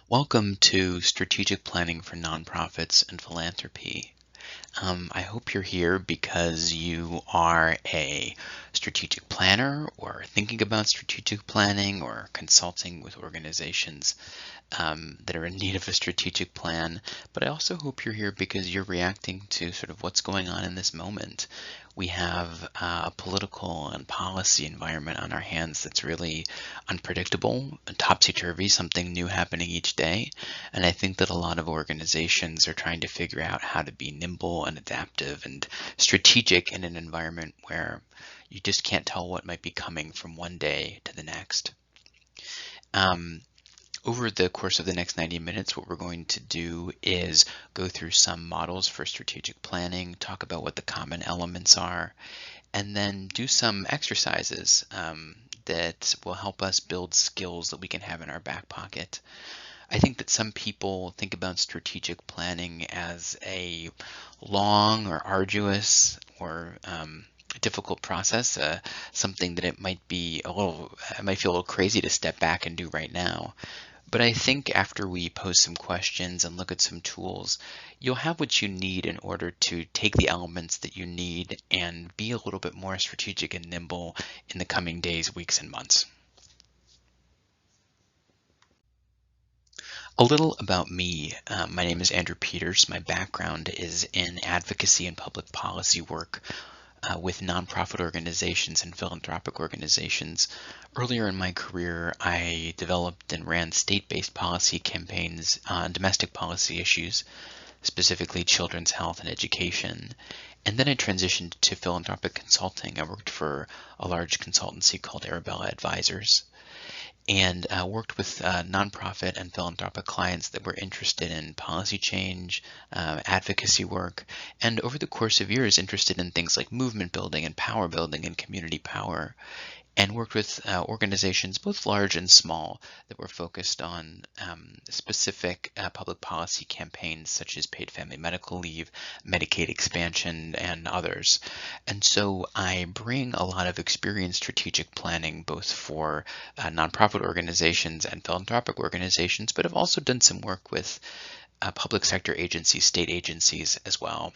Welcome to Strategic Planning for Nonprofits and Philanthropy. I hope you're here because you are a strategic planner or thinking about strategic planning or consulting with organizations that are in need of a strategic plan. But I also hope you're here because you're reacting to sort of what's going on in this moment. We have a political and policy environment on our hands that's really unpredictable, topsy-turvy, something new happening each day. And I think that a lot of organizations are trying to figure out how to be nimble and adaptive and strategic in an environment where you just can't tell what might be coming from one day to the next. Um, Over the course of the next 90 minutes, what we're going to do is go through some models for strategic planning, talk about what the common elements are, and then do some exercises that will help us build skills that we can have in our back pocket. I think that some people think about strategic planning as a long or arduous or difficult process, something that it might feel a little crazy to step back and do right now. But I think after we pose some questions and look at some tools, you'll have what you need in order to take the elements that you need and be a little bit more strategic and nimble in the coming days, weeks, and months. A little about me. My name is Andrew Peters. My background is in advocacy and public policy work with nonprofit organizations and philanthropic organizations. Earlier in my career, I developed and ran state-based policy campaigns on domestic policy issues, specifically children's health and education. And then I transitioned to philanthropic consulting. I worked for a large consultancy called Arabella Advisors and worked with nonprofit and philanthropic clients that were interested in policy change, advocacy work, and over the course of years interested in things like movement building and power building and community power, and worked with organizations both large and small that were focused on specific public policy campaigns such as paid family medical leave, Medicaid expansion, and others. And so I bring a lot of experience strategic planning both for nonprofit organizations and philanthropic organizations, but I've also done some work with public sector agencies, state agencies as well.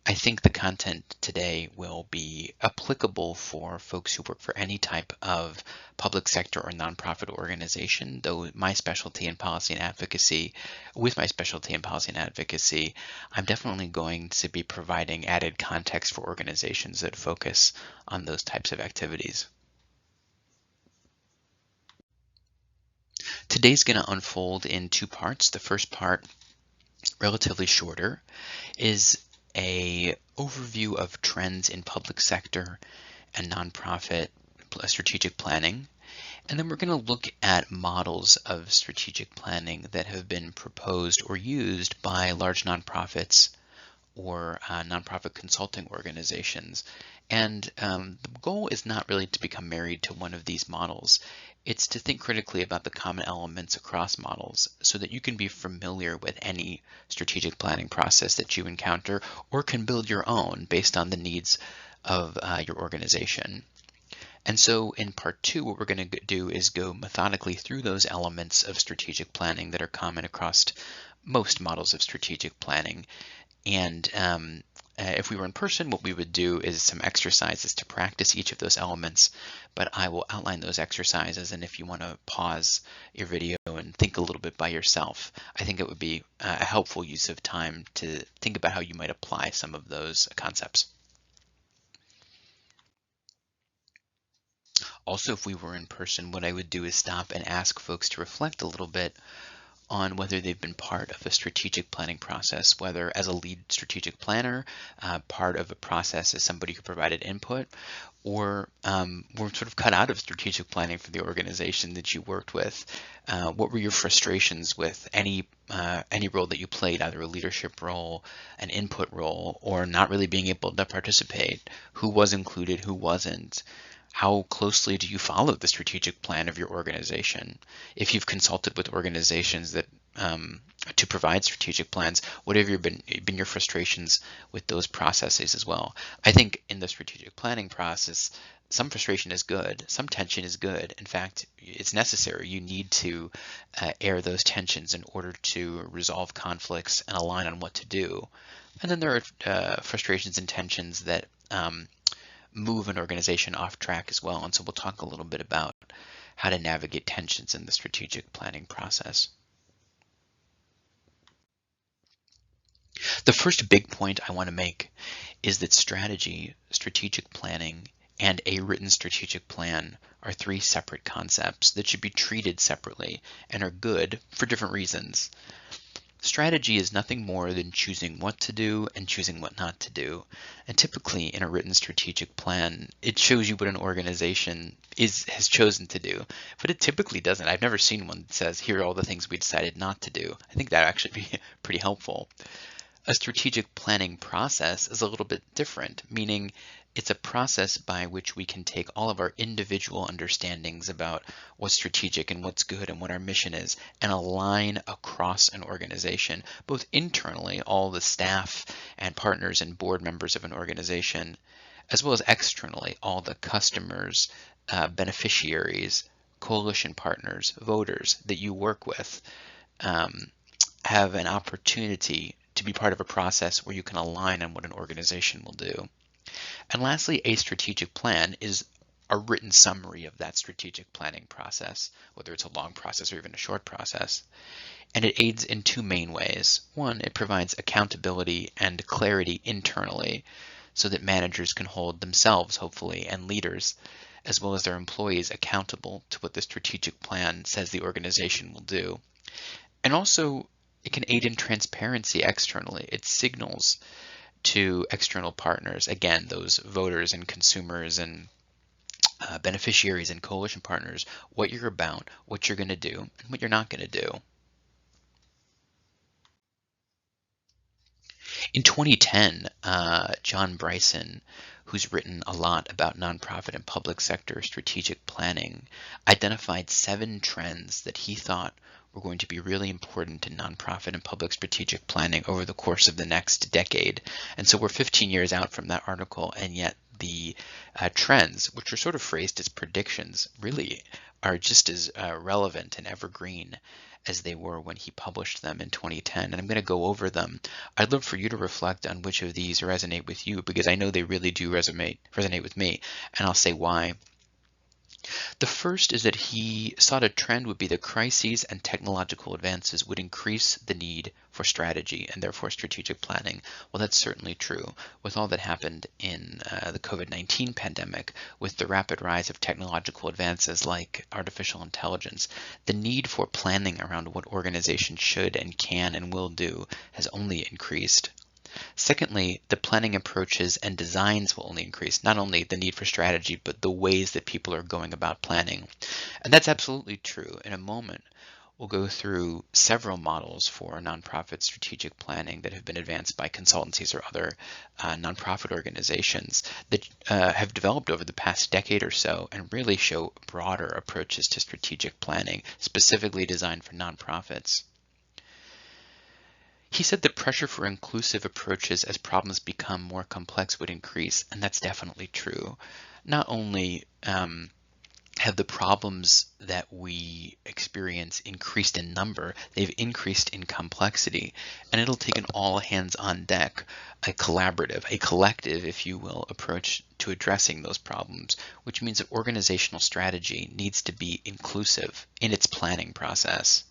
I think the content today will be applicable for folks who work for any type of public sector or nonprofit organization, though with my specialty in policy and advocacy, I'm definitely going to be providing added context for organizations that focus on those types of activities. Today's going to unfold in two parts. The first part, relatively shorter, is a overview of trends in public sector and nonprofit strategic planning. And then we're going to look at models of strategic planning that have been proposed or used by large nonprofits or nonprofit consulting organizations. And the goal is not really to become married to one of these models. It's to think critically about the common elements across models so that you can be familiar with any strategic planning process that you encounter or can build your own based on the needs of your organization. And so in part two, what we're going to do is go methodically through those elements of strategic planning that are common across most models of strategic planning. And if we were in person, what we would do is some exercises to practice each of those elements, but I will outline those exercises, and if you want to pause your video and think a little bit by yourself, I think it would be a helpful use of time to think about how you might apply some of those concepts. Also, if we were in person, what I would do is stop and ask folks to reflect a little bit on whether they've been part of a strategic planning process, whether as a lead strategic planner, part of a process as somebody who provided input, or were sort of cut out of strategic planning for the organization that you worked with. What were your frustrations with any role that you played, either a leadership role, an input role, or not really being able to participate? Who was included, who wasn't? How closely do you follow the strategic plan of your organization? If you've consulted with organizations that to provide strategic plans. What have been your frustrations with those processes as well? I think in the strategic planning process, some frustration is good, some tension is good. In fact, it's necessary. You need to air those tensions in order to resolve conflicts and align on what to do. And then there are frustrations and tensions that move an organization off track as well. And so we'll talk a little bit about how to navigate tensions in the strategic planning process. The first big point I want to make is that strategy, strategic planning, and a written strategic plan are three separate concepts that should be treated separately and are good for different reasons. Strategy is nothing more than choosing what to do and choosing what not to do. And typically in a written strategic plan, it shows you what an organization has chosen to do, but it typically doesn't. I've never seen one that says, here are all the things we decided not to do. I think that actually be pretty helpful. A strategic planning process is a little bit different, meaning it's a process by which we can take all of our individual understandings about what's strategic and what's good and what our mission is and align across an organization, both internally, all the staff and partners and board members of an organization, as well as externally, all the customers, beneficiaries, coalition partners, voters that you work with. Have an opportunity to be part of a process where you can align on what an organization will do. And lastly, a strategic plan is a written summary of that strategic planning process, whether it's a long process or even a short process. And it aids in two main ways. One, it provides accountability and clarity internally so that managers can hold themselves, hopefully, and leaders, as well as their employees, accountable to what the strategic plan says the organization will do. And also, it can aid in transparency externally. It signals to external partners, again, those voters and consumers and beneficiaries and coalition partners, what you're about, what you're going to do, and what you're not going to do. In 2010, John Bryson, who's written a lot about nonprofit and public sector strategic planning, identified 7 trends that he thought were going to be really important in nonprofit and public strategic planning over the course of the next decade. And so we're 15 years out from that article, and yet the trends, which are sort of phrased as predictions, really are just as relevant and evergreen as they were when he published them in 2010. And I'm going to go over them. I'd love for you to reflect on which of these resonate with you, because I know they really do resonate with me, and I'll say why. The first is that he thought a trend would be that crises and technological advances would increase the need for strategy and therefore strategic planning. Well, that's certainly true. With all that happened in the COVID-19 pandemic, with the rapid rise of technological advances like artificial intelligence, the need for planning around what organizations should and can and will do has only increased. Secondly, the planning approaches and designs will only increase, not only the need for strategy, but the ways that people are going about planning. And that's absolutely true. In a moment, we'll go through several models for nonprofit strategic planning that have been advanced by consultancies or other nonprofit organizations that have developed over the past decade or so and really show broader approaches to strategic planning, specifically designed for nonprofits. He said that pressure for inclusive approaches as problems become more complex would increase, and that's definitely true. Not only have the problems that we experience increased in number, they've increased in complexity, and it'll take an all hands on deck, a collaborative, a collective, if you will, approach to addressing those problems, which means that organizational strategy needs to be inclusive in its planning process.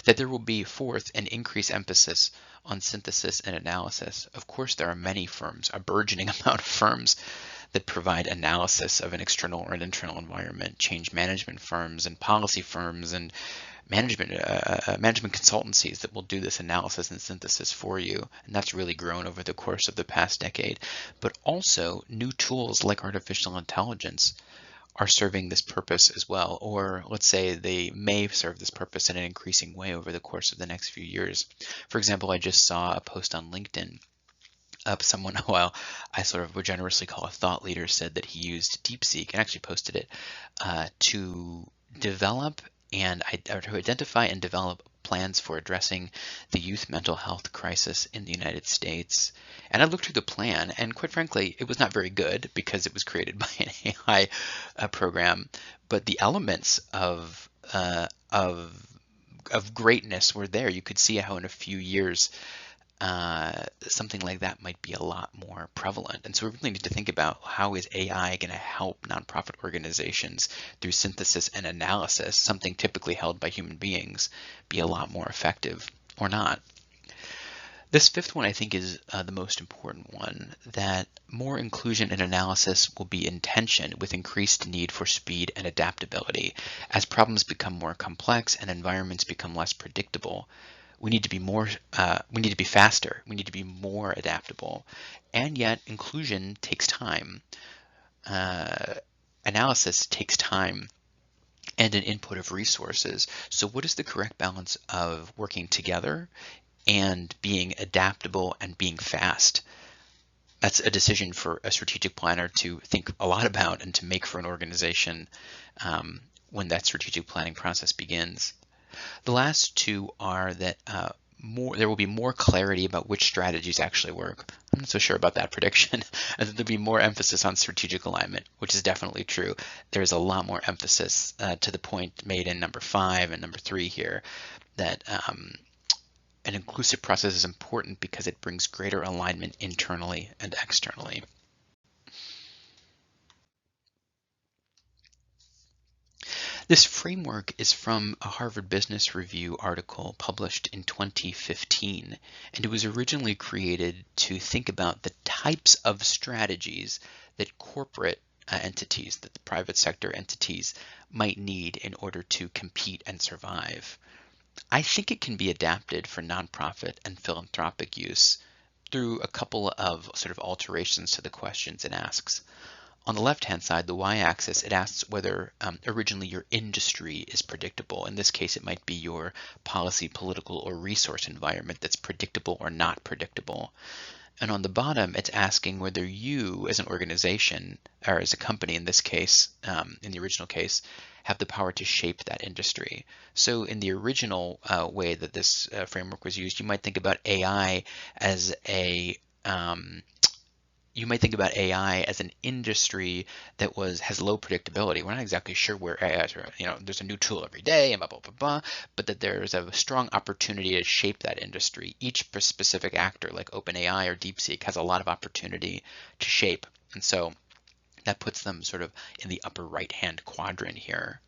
That there will be, fourth, an increased emphasis on synthesis and analysis. Of course, there are many firms, a burgeoning amount of firms that provide analysis of an external or an internal environment, change management firms and policy firms and management consultancies that will do this analysis and synthesis for you. And that's really grown over the course of the past decade. But also new tools like artificial intelligence are serving this purpose as well, or let's say they may serve this purpose in an increasing way over the course of the next few years. For example, I just saw a post on LinkedIn of someone who I sort of would generously call a thought leader said that he used DeepSeek and actually posted it to develop and or to identify and develop plans for addressing the youth mental health crisis in the United States. And I looked through the plan, and quite frankly, it was not very good because it was created by an AI program. But the elements of greatness were there. You could see how in a few years something like that might be a lot more prevalent. And so we really need to think about how is AI going to help nonprofit organizations through synthesis and analysis, something typically held by human beings, be a lot more effective or not. This fifth one I think is the most important one, that more inclusion and analysis will be in tension with increased need for speed and adaptability. As problems become more complex and environments become less predictable, we need to be we need to be faster, we need to be more adaptable, and yet inclusion takes time. Analysis takes time and an input of resources. So what is the correct balance of working together and being adaptable and being fast? That's a decision for a strategic planner to think a lot about and to make for an organization when that strategic planning process begins. The last two are that there will be more clarity about which strategies actually work. I'm not so sure about that prediction. And that there'll be more emphasis on strategic alignment, which is definitely true. There's a lot more emphasis to the point made in number 5 and number 3 here, that an inclusive process is important because it brings greater alignment internally and externally. This framework is from a Harvard Business Review article published in 2015, and it was originally created to think about the types of strategies that corporate entities, that the private sector entities might need in order to compete and survive. I think it can be adapted for nonprofit and philanthropic use through a couple of sort of alterations to the questions it asks. On the left-hand side, the y-axis, it asks whether originally your industry is predictable. In this case, it might be your policy, political, or resource environment that's predictable or not predictable. And on the bottom, it's asking whether you, as an organization, or as a company in this case, in the original case, have the power to shape that industry. So in the original way that this framework was used, you might think about AI as an industry that has low predictability. We're not exactly sure where AI is. There's a new tool every day and blah, blah, blah, blah, but that there's a strong opportunity to shape that industry. Each specific actor, like OpenAI or DeepSeek, has a lot of opportunity to shape. And so that puts them sort of in the upper right-hand quadrant here.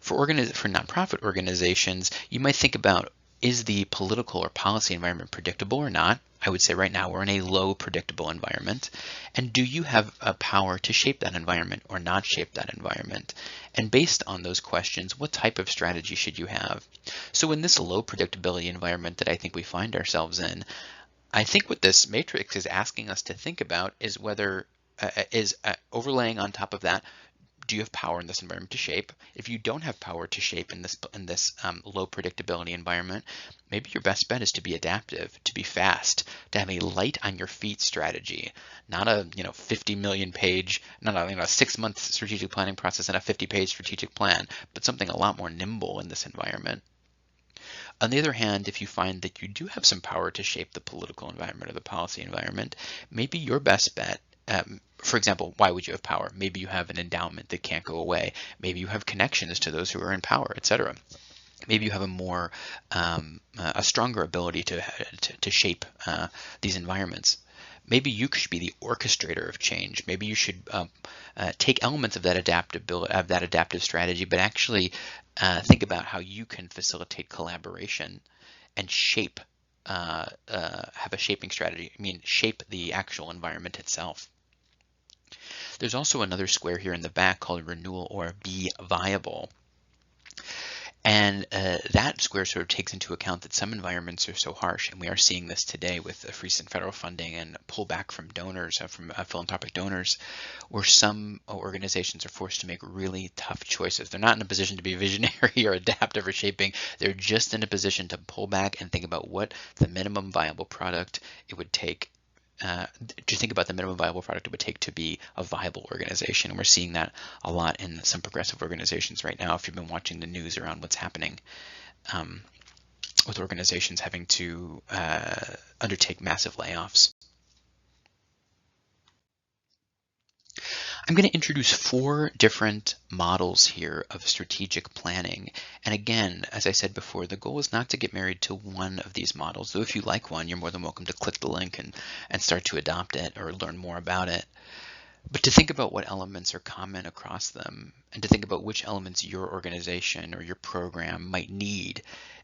For nonprofit organizations, you might think about, is the political or policy environment predictable or not? I would say right now we're in a low predictable environment. And do you have a power to shape that environment or not shape that environment? And based on those questions, what type of strategy should you have? So in this low predictability environment that I think we find ourselves in, I think what this matrix is asking us to think about is whether overlaying on top of that, do you have power in this environment to shape? If you don't have power to shape in this low predictability environment, maybe your best bet is to be adaptive, to be fast, to have a light on your feet strategy, not a 50 million page, not a 6-month strategic planning process and a 50-page strategic plan, but something a lot more nimble in this environment. On the other hand, if you find that you do have some power to shape the political environment or the policy environment, maybe your best bet, for example, why would you have power? Maybe you have an endowment that can't go away. Maybe you have connections to those who are in power, etc. Maybe you have a stronger ability to shape these environments. Maybe you should be the orchestrator of change. Maybe you should take elements of that adaptive strategy, but actually think about how you can facilitate collaboration and have a shaping strategy. Shape the actual environment itself. There's also another square here in the back called renewal or be viable. And that square sort of takes into account that some environments are so harsh, and we are seeing this today with recent federal funding and pullback from donors, from philanthropic donors, where some organizations are forced to make really tough choices. They're not in a position to be visionary or adaptive or shaping. They're just in a position to pull back and think about what the minimum viable product it would take to be a viable organization. And we're seeing that a lot in some progressive organizations right now, if you've been watching the news around what's happening. with organizations having to undertake massive layoffs. I'm going to introduce 4 different models here of strategic planning. And again, as I said before, the goal is not to get married to one of these models. Though if you like one, you're more than welcome to click the link and start to adopt it or learn more about it. But to think about what elements are common across them and to think about which elements your organization or your program might need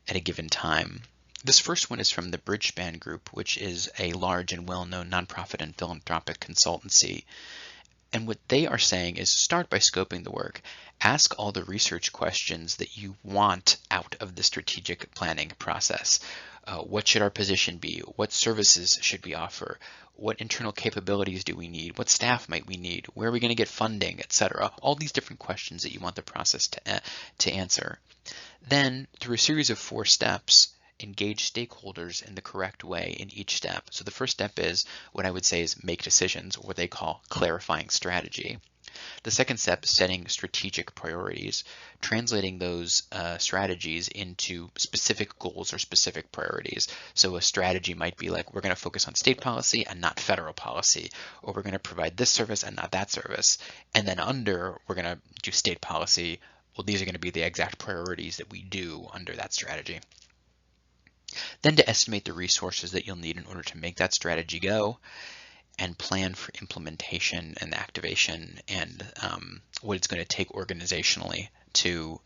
at a given time. This first one is from the Bridgespan Group, which is a large and well-known nonprofit and philanthropic consultancy. And what they are saying is start by scoping the work. Ask all the research questions that you want out of the strategic planning process. What should our position be? What services should we offer? What internal capabilities do we need? What staff might we need? Where are we going to get funding, etc.? All these different questions that you want the process to answer. Then, through a series of 4 steps, engage stakeholders in the correct way in each step. So the first step is what I would say is make decisions, or what they call clarifying strategy. The second step is setting strategic priorities, translating those strategies into specific goals or specific priorities. So a strategy might be like, we're going to focus on state policy and not federal policy, or we're going to provide this service and not that service. And then under, we're going to do state policy. Well, these are going to be the exact priorities that we do under that strategy. Then to estimate the resources that you'll need in order to make that strategy go, and plan for implementation and activation and what it's going to take organizationally to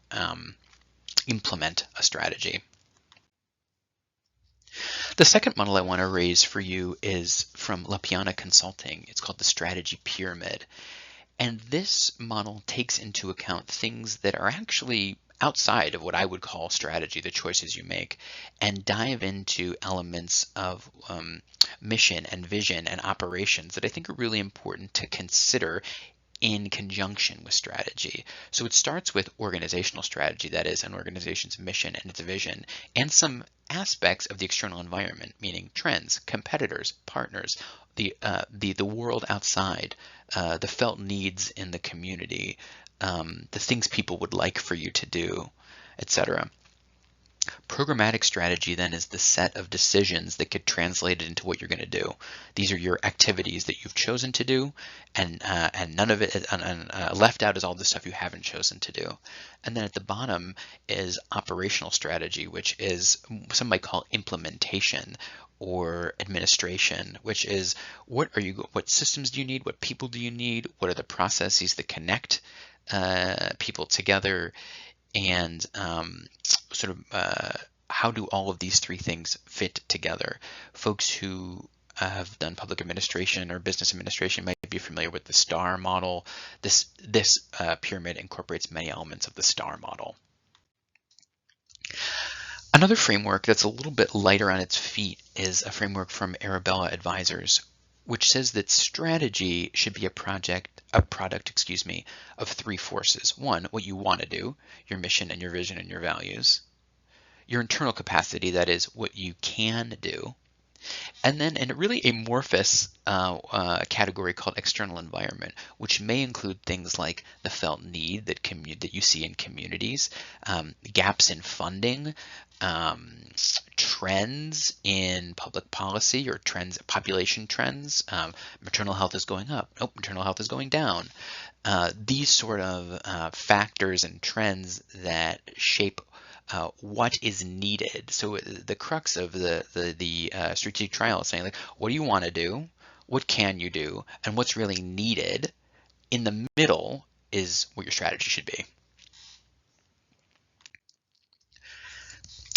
implement a strategy. The second model I want to raise for you is from La Piana Consulting. It's called the Strategy Pyramid. And this model takes into account things that are actually outside of what I would call strategy, the choices you make, and dive into elements of mission and vision and operations that I think are really important to consider in conjunction with strategy. So it starts with organizational strategy, that is an organization's mission and its vision, and some aspects of the external environment, meaning trends, competitors, partners, the world outside, the felt needs in the community, the things people would like for you to do, etc. Programmatic strategy then is the set of decisions that get translated into what you're going to do. These are your activities that you've chosen to do, and none of it, left out is all the stuff you haven't chosen to do. And then at the bottom is operational strategy, which is some might call implementation or administration, which is what systems do you need, what people do you need, what are the processes that connect people together, and how do all of these 3 things fit together? Folks who have done public administration or business administration might be familiar with the STAR model. This pyramid incorporates many elements of the STAR model. Another framework that's a little bit lighter on its feet is a framework from Arabella Advisors, which says that strategy should be a product, of 3 forces. 1, what you want to do, your mission and your vision and your values. Your internal capacity, that is what you can do. And then in a really amorphous category called external environment, which may include things like the felt need that you see in communities, gaps in funding, trends in public policy or population trends. Maternal health is going up. Nope, maternal health is going down. These sort of factors and trends that shape what is needed. So the crux of the strategic trial is saying, like, what do you want to do? What can you do? And what's really needed? In the middle is what your strategy should be.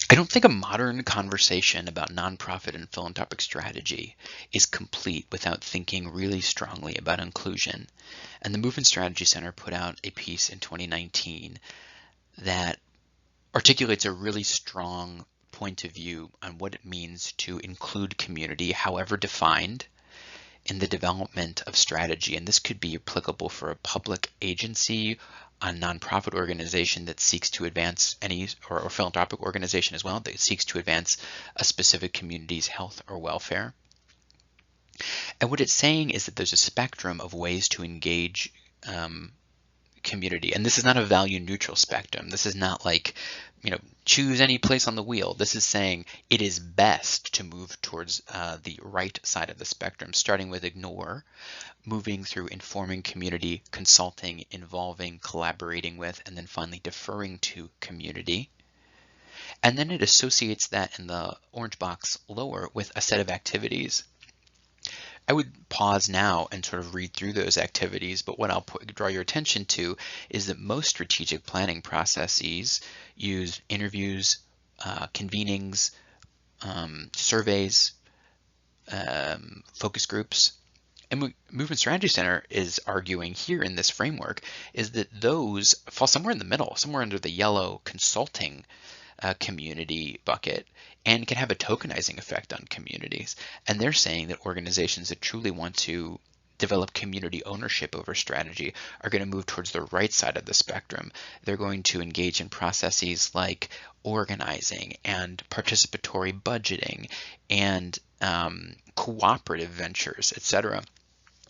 I don't think a modern conversation about nonprofit and philanthropic strategy is complete without thinking really strongly about inclusion. And the Movement Strategy Center put out a piece in 2019 that articulates a really strong point of view on what it means to include community, however defined, in the development of strategy. And this could be applicable for a public agency, a nonprofit organization that seeks to advance or philanthropic organization as well, that seeks to advance a specific community's health or welfare. And what it's saying is that there's a spectrum of ways to engage community. And this is not a value neutral spectrum. This is not like, choose any place on the wheel. This is saying it is best to move towards the right side of the spectrum, starting with ignore, moving through informing community, consulting, involving, collaborating with, and then finally deferring to community. And then it associates that in the orange box lower with a set of activities. I would pause now and sort of read through those activities, but what I'll draw your attention to is that most strategic planning processes use interviews, convenings, surveys, focus groups. And Movement Strategy Center is arguing here in this framework is that those fall somewhere in the middle, somewhere under the yellow consulting community bucket, and can have a tokenizing effect on communities. And they're saying that organizations that truly want to develop community ownership over strategy are going to move towards the right side of the spectrum. They're going to engage in processes like organizing and participatory budgeting and cooperative ventures, etc.,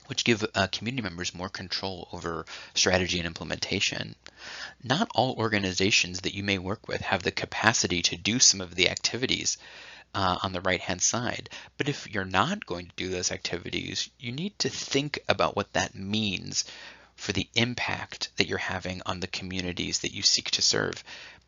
which give community members more control over strategy and implementation. Not all organizations that you may work with have the capacity to do some of the activities on the right-hand side. But if you're not going to do those activities, you need to think about what that means for the impact that you're having on the communities that you seek to serve.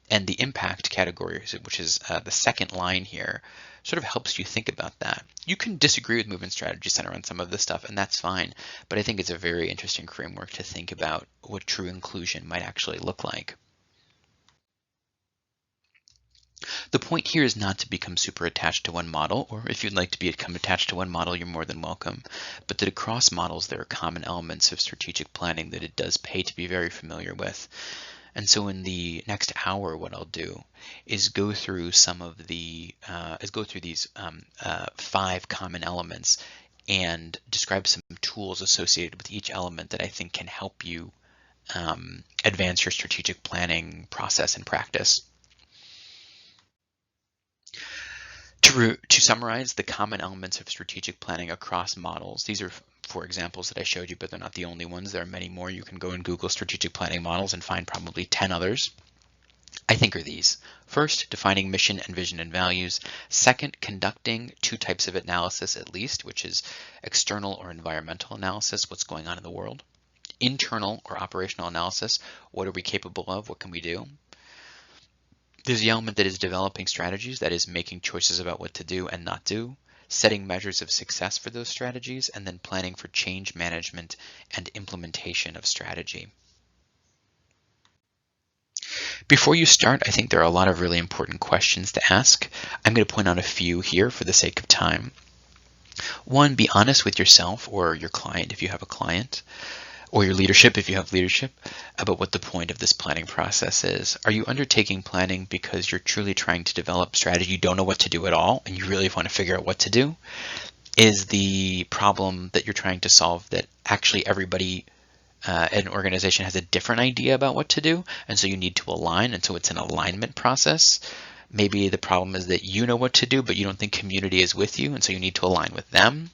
And the impact category, which is the second line here, sort of helps you think about that. You can disagree with Movement Strategy Center on some of this stuff, and that's fine. But I think it's a very interesting framework to think about what true inclusion might actually look like. The point here is not to become super attached to one model, or if you'd like to become attached to one model, you're more than welcome. But that across models, there are common elements of strategic planning that it does pay to be very familiar with. And so in the next hour, what I'll do is go through these 5 common elements and describe some tools associated with each element that I think can help you advance your strategic planning process and practice. To summarize the common elements of strategic planning across models, these are 4 examples that I showed you, but they're not the only ones. There are many more. You can go and Google strategic planning models and find probably 10 others. I think are these. First, defining mission and vision and values. Second, conducting 2 types of analysis at least, which is external or environmental analysis, what's going on in the world. Internal or operational analysis, what are we capable of, what can we do? There's the element that is developing strategies, that is making choices about what to do and not do, setting measures of success for those strategies, and then planning for change management and implementation of strategy. Before you start, I think there are a lot of really important questions to ask. I'm going to point out a few here for the sake of time. 1, be honest with yourself or your client if you have a client, or your leadership if you have leadership, about what the point of this planning process is. Are you undertaking planning because you're truly trying to develop strategy, you don't know what to do at all, and you really want to figure out what to do? Is the problem that you're trying to solve that actually everybody an organization has a different idea about what to do, and so you need to align, and so it's an alignment process? Maybe the problem is that you know what to do, but you don't think community is with you, and so you need to align with them.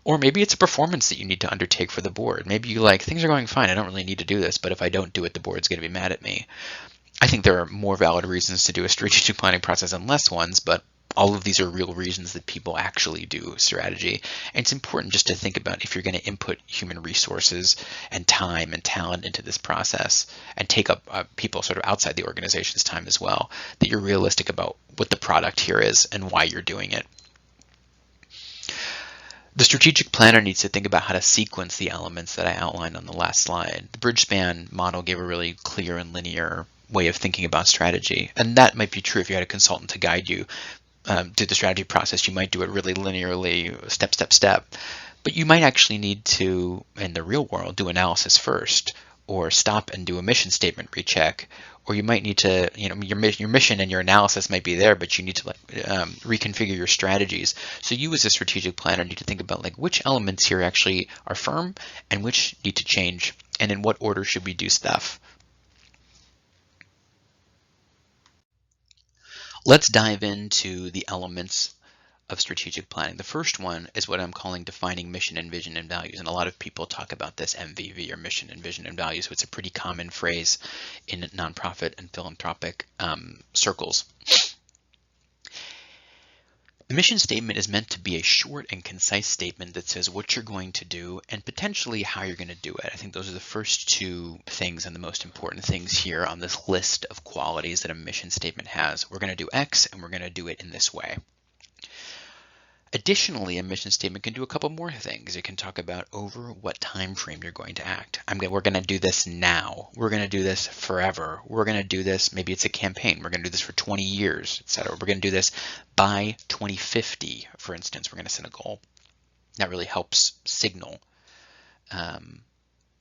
Or maybe it's a performance that you need to undertake for the board. Maybe you things are going fine, I don't really need to do this, but if I don't do it, the board's going to be mad at me. I think there are more valid reasons to do a strategic planning process and less ones, but all of these are real reasons that people actually do strategy. And it's important just to think about if you're going to input human resources and time and talent into this process and take up people sort of outside the organization's time as well, that you're realistic about what the product here is and why you're doing it. The strategic planner needs to think about how to sequence the elements that I outlined on the last slide. The bridge span model gave a really clear and linear way of thinking about strategy. And that might be true if you had a consultant to guide you through the strategy process. You might do it really linearly, step, step, step. But you might actually need to, in the real world, do analysis first, or stop and do a mission statement recheck. Or you might need to, your mission and your analysis might be there, but you need to reconfigure your strategies. So you as a strategic planner need to think about which elements here actually are firm and which need to change, and in what order should we do stuff. Let's dive into the elements of strategic planning. The first one is what I'm calling defining mission and vision and values. And a lot of people talk about this MVV, or mission and vision and values. So it's a pretty common phrase in nonprofit and philanthropic circles. The mission statement is meant to be a short and concise statement that says what you're going to do and potentially how you're going to do it. I think those are the first two things and the most important things here on this list of qualities that a mission statement has. We're going to do X and we're going to do it in this way. Additionally, a mission statement can do a couple more things. It can talk about over what time frame you're going to act. We're going to do this now. We're going to do this forever. We're going to do this, maybe it's a campaign. We're going to do this for 20 years, etc. We're going to do this by 2050, for instance. We're going to set a goal. That really helps signal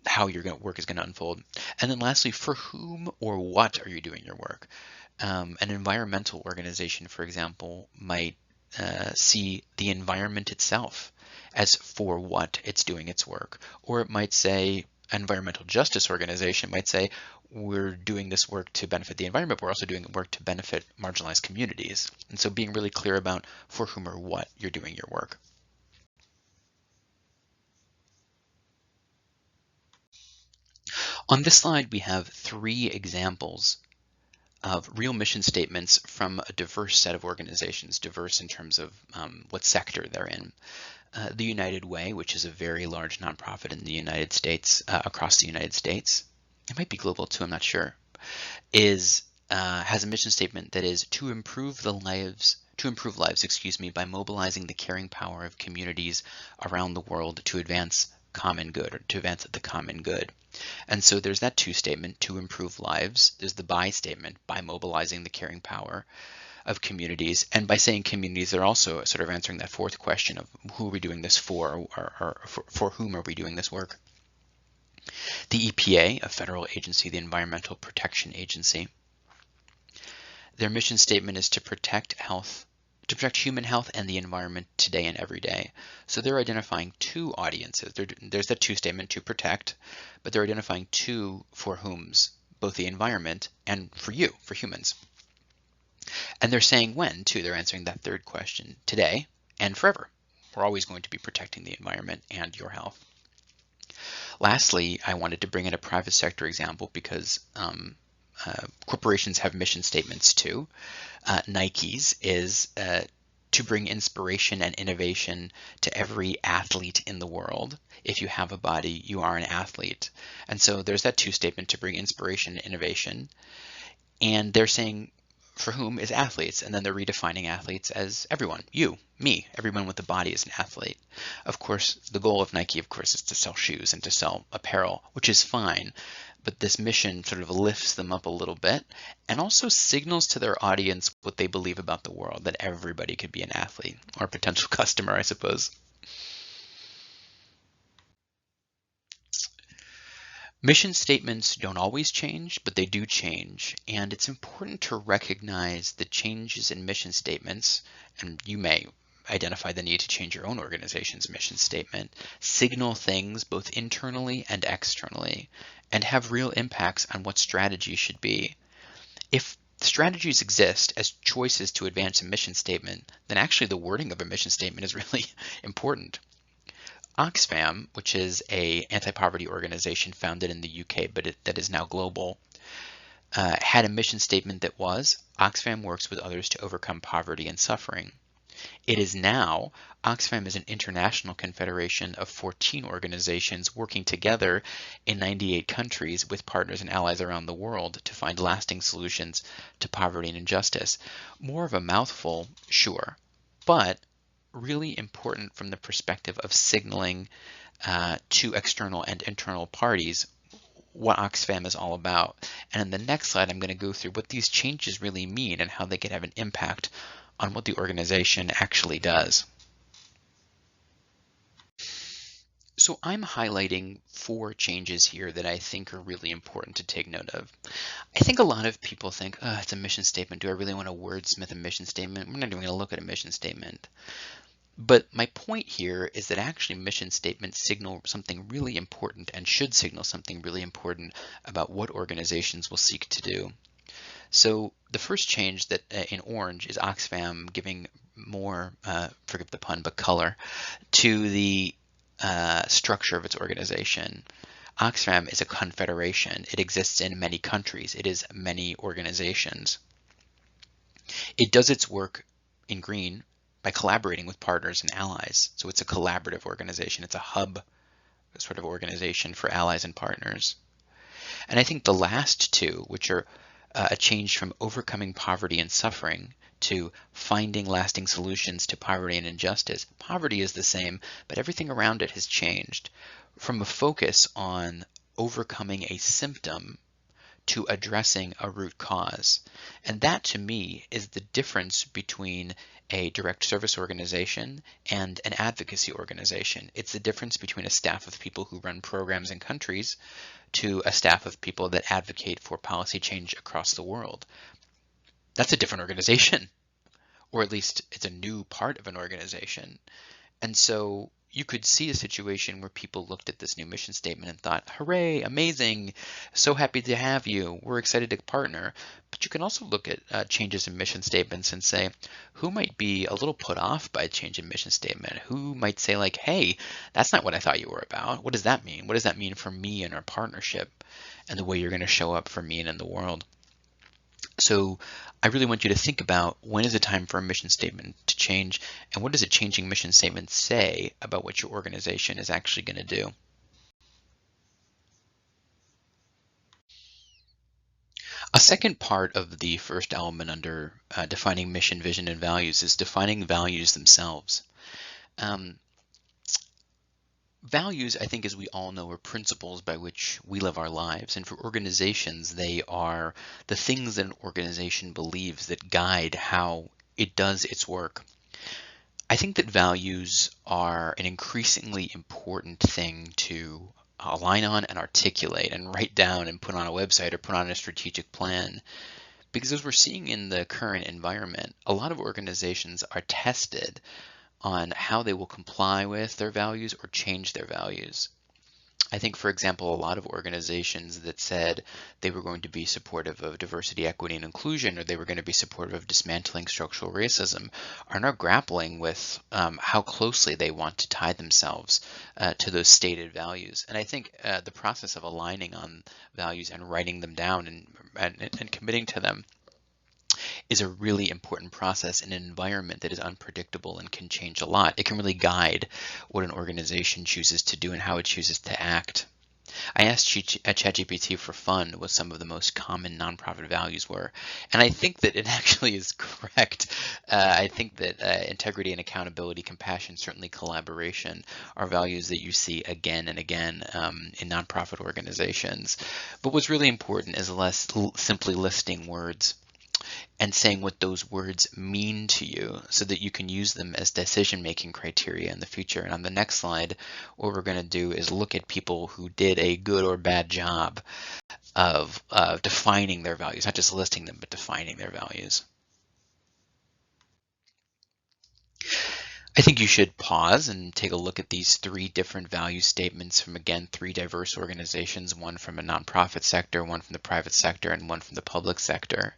how your work is going to unfold. And then lastly, for whom or what are you doing your work? An environmental organization, for example, might see the environment itself as for what it's doing its work. Or it might say, an environmental justice organization might say, we're doing this work to benefit the environment, but we're also doing work to benefit marginalized communities. And so being really clear about for whom or what you're doing your work. On this slide, we have 3 examples of real mission statements from a diverse set of organizations, diverse in terms of what sector they're in. The United Way, which is a very large nonprofit in the United States, across the United States, it might be global too, I'm not sure, has a mission statement that is to improve lives, by mobilizing the caring power of communities around the world to advance common good, or to advance the common good. And so there's that to statement, to improve lives. There's the by statement, by mobilizing the caring power of communities. And by saying communities, they're also sort of answering that fourth question of who are we doing this for, or for whom are we doing this work? The EPA, a federal agency, the Environmental Protection Agency, their mission statement is to protect human health and the environment today and every day. So they're identifying 2 audiences. There's that to statement, to protect, but they're identifying 2 for whom's, both the environment and for you, for humans. And they're saying when, too. They're answering that third question, today and forever. We're always going to be protecting the environment and your health. Lastly, I wanted to bring in a private sector example because corporations have mission statements too. Nike's is to bring inspiration and innovation to every athlete in the world. If you have a body, you are an athlete. And so there's that to statement, to bring inspiration and innovation. And they're saying for whom is athletes, and then they're redefining athletes as everyone, you, me, everyone with a body is an athlete. Of course, the goal of Nike, of course, is to sell shoes and to sell apparel, which is fine. But this mission sort of lifts them up a little bit and also signals to their audience what they believe about the world, that everybody could be an athlete or a potential customer, I suppose. Mission statements don't always change, but they do change. And it's important to recognize the changes in mission statements, and you may identify the need to change your own organization's mission statement, signal things both internally and externally, and have real impacts on what strategy should be. If strategies exist as choices to advance a mission statement, then actually the wording of a mission statement is really important. Oxfam, which is an anti-poverty organization founded in the UK, but that is now global, had a mission statement that was, Oxfam works with others to overcome poverty and suffering. It is now, Oxfam is an international confederation of 14 organizations working together in 98 countries with partners and allies around the world to find lasting solutions to poverty and injustice. More of a mouthful, sure, but really important from the perspective of signaling to external and internal parties what Oxfam is all about. And in the next slide, I'm going to go through what these changes really mean and how they can have an impact on what the organization actually does. So I'm highlighting 4 changes here that I think are really important to take note of. I think a lot of people think, oh, it's a mission statement. Do I really want to wordsmith a mission statement? We're not even going to look at a mission statement. But my point here is that actually mission statements signal something really important and should signal something really important about what organizations will seek to do. So the first change that in orange is Oxfam giving more, forgive the pun, but color to the structure of its organization. Oxfam is a confederation. It exists in many countries. It is many organizations. It does its work in green by collaborating with partners and allies. So it's a collaborative organization. It's a hub sort of organization for allies and partners. And I think the last two, which are a change from overcoming poverty and suffering to finding lasting solutions to poverty and injustice. Poverty is the same, but everything around it has changed from a focus on overcoming a symptom to addressing a root cause. And that to me is the difference between a direct service organization and an advocacy organization. It's the difference between a staff of people who run programs in countries to a staff of people that advocate for policy change across the world. That's a different organization, or at least it's a new part of an organization. And so you could see a situation where people looked at this new mission statement and thought, hooray, amazing, so happy to have you, we're excited to partner. But you can also look at changes in mission statements and say, who might be a little put off by a change in mission statement? Who might say like, hey, that's not what I thought you were about. What does that mean? What does that mean for me and our partnership and the way you're going to show up for me and in the world? So I really want you to think about, when is it time for a mission statement to change, and what does a changing mission statement say about what your organization is actually going to do? A second part of the first element under defining mission, vision, and values is defining values themselves. Um, Values, I think, as we all know, are principles by which we live our lives. And for organizations, they are the things that an organization believes that guide how it does its work. I think that values are an increasingly important thing to align on and articulate and write down and put on a website or put on a strategic plan. Because as we're seeing in the current environment, a lot of organizations are tested on how they will comply with their values or change their values. I think, for example, a lot of organizations that said they were going to be supportive of diversity, equity, and inclusion, or they were going to be supportive of dismantling structural racism, are now grappling with how closely they want to tie themselves to those stated values. And I think the process of aligning on values and writing them down and committing to them is a really important process in an environment that is unpredictable and can change a lot. It can really guide what an organization chooses to do and how it chooses to act. I asked ChatGPT for fun what some of the most common nonprofit values were, and I think that it actually is correct. I think that integrity and accountability, compassion, certainly collaboration are values that you see again and again in nonprofit organizations. But what's really important is less simply listing words and saying what those words mean to you so that you can use them as decision-making criteria in the future. And on the next slide, what we're going to do is look at people who did a good or bad job of defining their values, not just listing them, but defining their values. I think you should pause and take a look at these three different value statements from, again, three diverse organizations, one from a nonprofit sector, one from the private sector, and one from the public sector.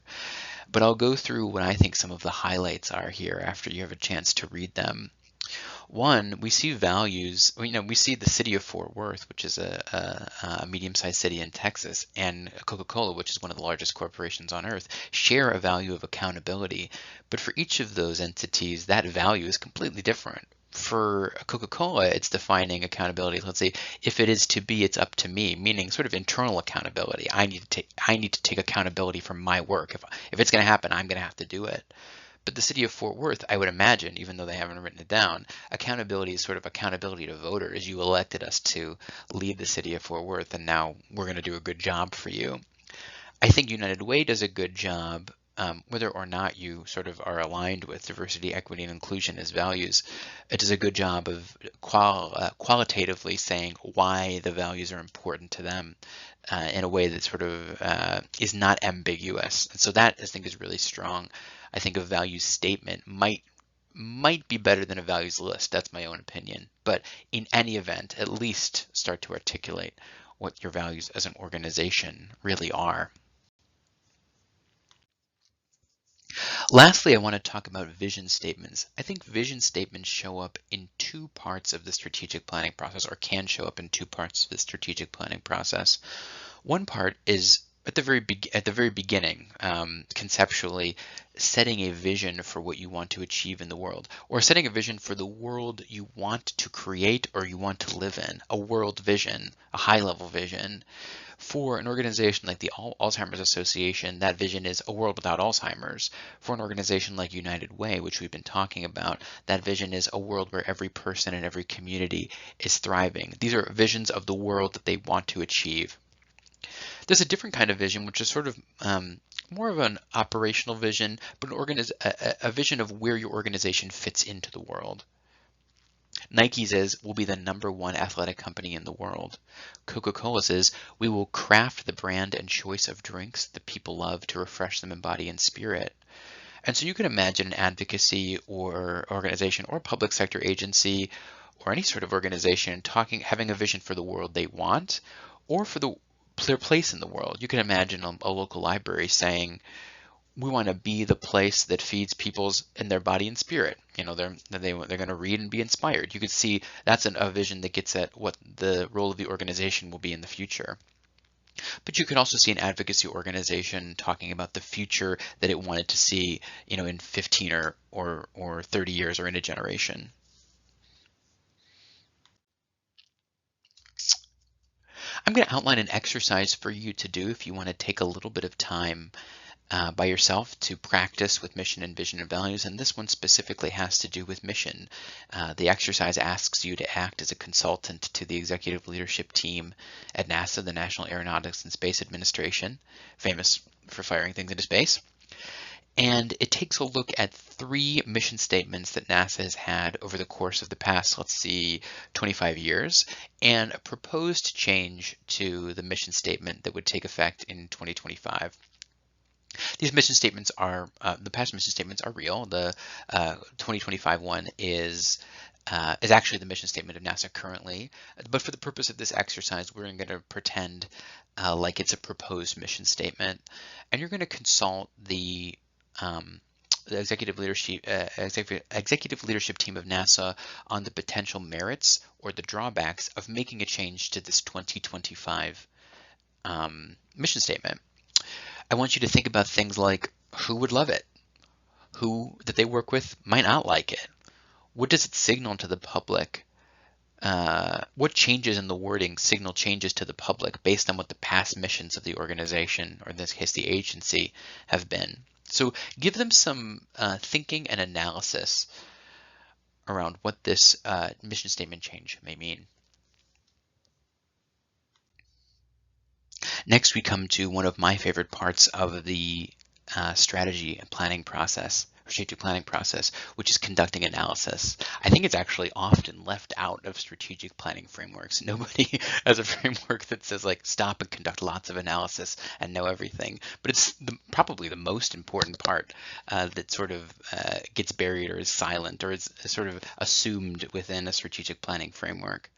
But I'll go through what I think some of the highlights are here after you have a chance to read them. One, we see values, we see the city of Fort Worth, which is a medium-sized city in Texas, and Coca-Cola, which is one of the largest corporations on earth, share a value of accountability. But for each of those entities, that value is completely different. For Coca-Cola, it's defining accountability. Let's say, if it is to be, it's up to me, meaning sort of internal accountability. I need to take accountability for my work. If it's going to happen, I'm going to have to do it. But the city of Fort Worth, I would imagine, even though they haven't written it down, accountability is sort of accountability to voters. You elected us to lead the city of Fort Worth, and now we're going to do a good job for you. I think United Way does a good job, whether or not you sort of are aligned with diversity, equity, and inclusion as values. It does a good job of qualitatively saying why the values are important to them in a way that sort of is not ambiguous. And so that, I think, is really strong. I think a values statement might be better than a values list. That's my own opinion. But in any event, at least start to articulate what your values as an organization really are. Lastly, I want to talk about vision statements. I think vision statements show up in two parts of the strategic planning process, or can show up in two parts of the strategic planning process. One part is at the very beginning, conceptually setting a vision for what you want to achieve in the world, or setting a vision for the world you want to create or you want to live in, a world vision, a high level vision. For an organization like the Alzheimer's Association, that vision is a world without Alzheimer's. For an organization like United Way, which we've been talking about, that vision is a world where every person and every community is thriving. These are visions of the world that they want to achieve. There's a different kind of vision, which is sort of more of an operational vision, but a vision of where your organization fits into the world. Nike says we'll be the #1 athletic company in the world. Coca-Cola says we will craft the brand and choice of drinks that people love to refresh them in body and spirit. And so you can imagine an advocacy or organization or public sector agency or any sort of organization having a vision for the world they want or for their place in the world. You can imagine a local library saying, we want to be the place that feeds people's in their body and spirit. They're going to read and be inspired. You could see that's a vision that gets at what the role of the organization will be in the future. But you could also see an advocacy organization talking about the future that it wanted to see, in 15 or 30 years or in a generation. I'm going to outline an exercise for you to do if you want to take a little bit of time by yourself to practice with mission and vision and values, and this one specifically has to do with mission. The exercise asks you to act as a consultant to the executive leadership team at NASA, the National Aeronautics and Space Administration, famous for firing things into space. And it takes a look at 3 mission statements that NASA has had over the course of the past, 25 years, and a proposed change to the mission statement that would take effect in 2025. These mission statements the past mission statements are real. The 2025 one is actually the mission statement of NASA currently. But for the purpose of this exercise, we're going to pretend like it's a proposed mission statement. And you're going to consult the executive leadership team of NASA on the potential merits or the drawbacks of making a change to this 2025 mission statement. I want you to think about things like who would love it, who that they work with might not like it. What does it signal to the public? What changes in the wording signal changes to the public based on what the past missions of the organization, or in this case the agency, have been? So give them some thinking and analysis around what this mission statement change may mean. Next, we come to one of my favorite parts of the strategy and planning process, strategic planning process, which is conducting analysis. I think it's actually often left out of strategic planning frameworks. Nobody has a framework that says like stop and conduct lots of analysis and know everything. But it's probably the most important part that sort of gets buried or is silent or is sort of assumed within a strategic planning framework.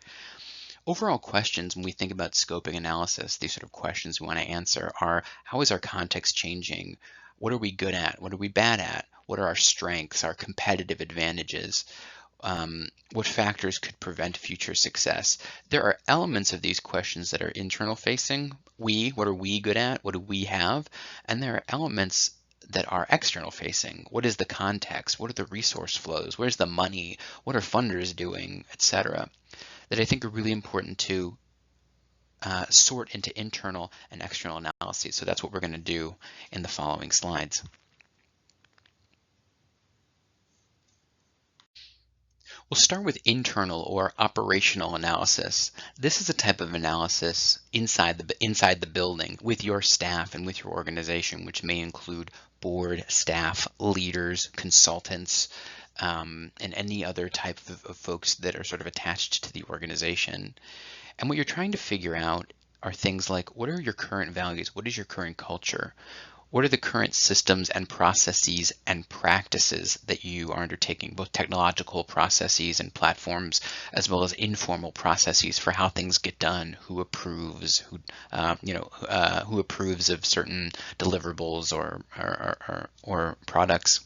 Overall questions when we think about scoping analysis, these sort of questions we want to answer are, how is our context changing? What are we good at? What are we bad at? What are our strengths, our competitive advantages? What factors could prevent future success? There are elements of these questions that are internal facing. What are we good at? What do we have? And there are elements that are external facing. What is the context? What are the resource flows? Where's the money? What are funders doing, etc., that I think are really important to sort into internal and external analyses. So that's what we're going to do in the following slides. We'll start with internal or operational analysis. This is a type of analysis inside the building with your staff and with your organization, which may include board, staff, leaders, consultants, and any other type of folks that are sort of attached to the organization. And what you're trying to figure out are things like, what are your current values? What is your current culture? What are the current systems and processes and practices that you are undertaking, both technological processes and platforms, as well as informal processes for how things get done? Who approves? Who approves of certain deliverables or products?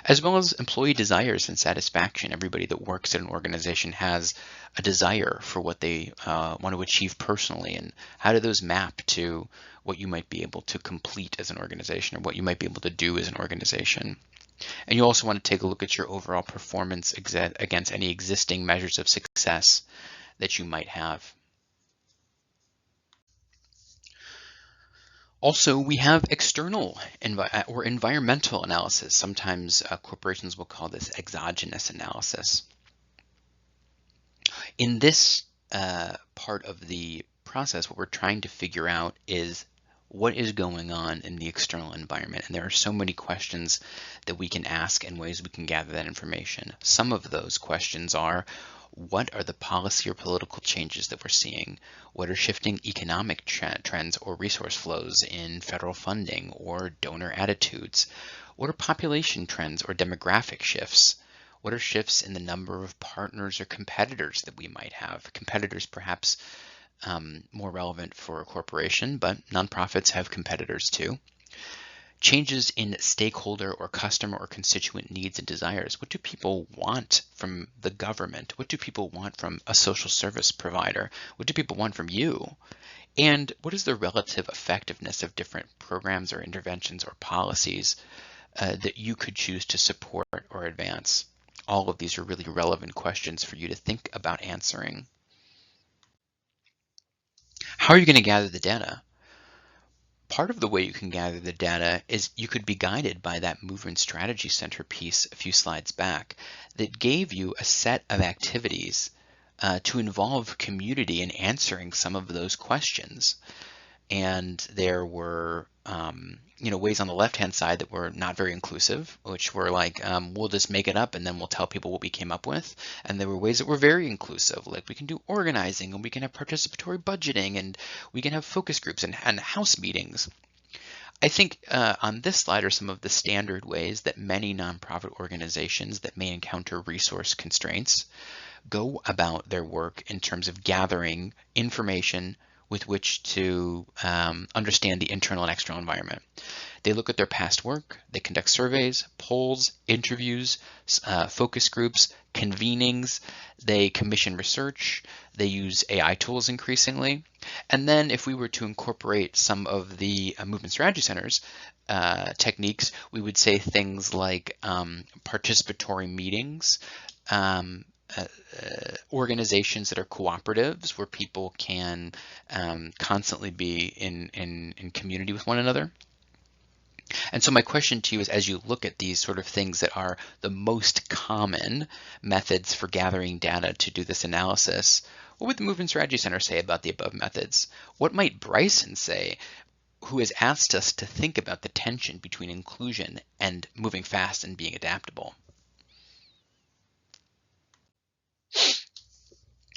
As well as employee desires and satisfaction. Everybody that works at an organization has a desire for what they want to achieve personally, and how do those map to what you might be able to complete as an organization or what you might be able to do as an organization. And you also want to take a look at your overall performance against any existing measures of success that you might have. Also, we have external or environmental analysis. Sometimes corporations will call this exogenous analysis. In this part of the process, what we're trying to figure out is what is going on in the external environment. And there are so many questions that we can ask and ways we can gather that information. Some of those questions are, what are the policy or political changes that we're seeing? What are shifting economic trends or resource flows in federal funding or donor attitudes? What are population trends or demographic shifts? What are shifts in the number of partners or competitors that we might have? Competitors perhaps more relevant for a corporation, but nonprofits have competitors too. Changes in stakeholder or customer or constituent needs and desires. What do people want from the government? What do people want from a social service provider? What do people want from you? And what is the relative effectiveness of different programs or interventions or policies that you could choose to support or advance? All of these are really relevant questions for you to think about answering. How are you going to gather the data? Part of the way you can gather the data is you could be guided by that movement strategy center piece a few slides back that gave you a set of activities to involve community in answering some of those questions. And there were ways on the left-hand side that were not very inclusive, which were like, we'll just make it up and then we'll tell people what we came up with. And there were ways that were very inclusive, like we can do organizing and we can have participatory budgeting and we can have focus groups and house meetings. I think on this slide are some of the standard ways that many nonprofit organizations that may encounter resource constraints go about their work in terms of gathering information with which to understand the internal and external environment. They look at their past work, they conduct surveys, polls, interviews, focus groups, convenings, they commission research, they use AI tools increasingly. And then if we were to incorporate some of the movement strategy centers techniques, we would say things like participatory meetings, organizations that are cooperatives where people can constantly be in community with one another. And so my question to you is, as you look at these sort of things that are the most common methods for gathering data to do this analysis, what would the Movement Strategy Center say about the above methods? What might Bryson say, who has asked us to think about the tension between inclusion and moving fast and being adaptable?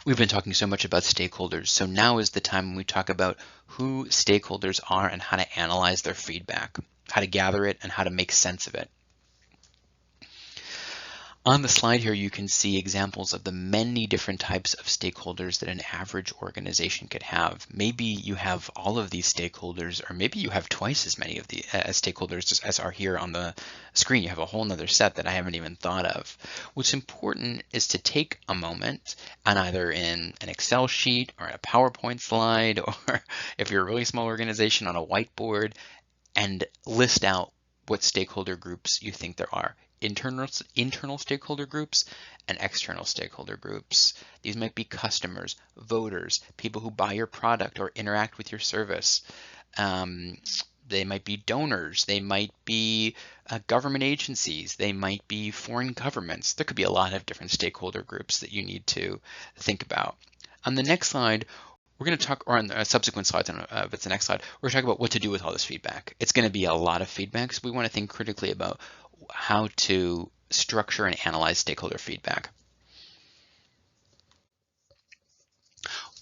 We've been talking so much about stakeholders, so now is the time when we talk about who stakeholders are and how to analyze their feedback, how to gather it, and how to make sense of it. On the slide here, you can see examples of the many different types of stakeholders that an average organization could have. Maybe you have all of these stakeholders, or maybe you have twice as many of the stakeholders as are here on the screen. You have a whole nother set that I haven't even thought of. What's important is to take a moment and either in an Excel sheet or a PowerPoint slide, or if you're a really small organization, on a whiteboard, and list out what stakeholder groups you think there are. Internal stakeholder groups and external stakeholder groups. These might be customers, voters, people who buy your product or interact with your service. They might be donors. They might be government agencies. They might be foreign governments. There could be a lot of different stakeholder groups that you need to think about. On the next slide, we're going to talk, or on the subsequent slides, I don't know if it's the next slide, we're going to talk about what to do with all this feedback. It's going to be a lot of feedback, so we want to think critically about how to structure and analyze stakeholder feedback.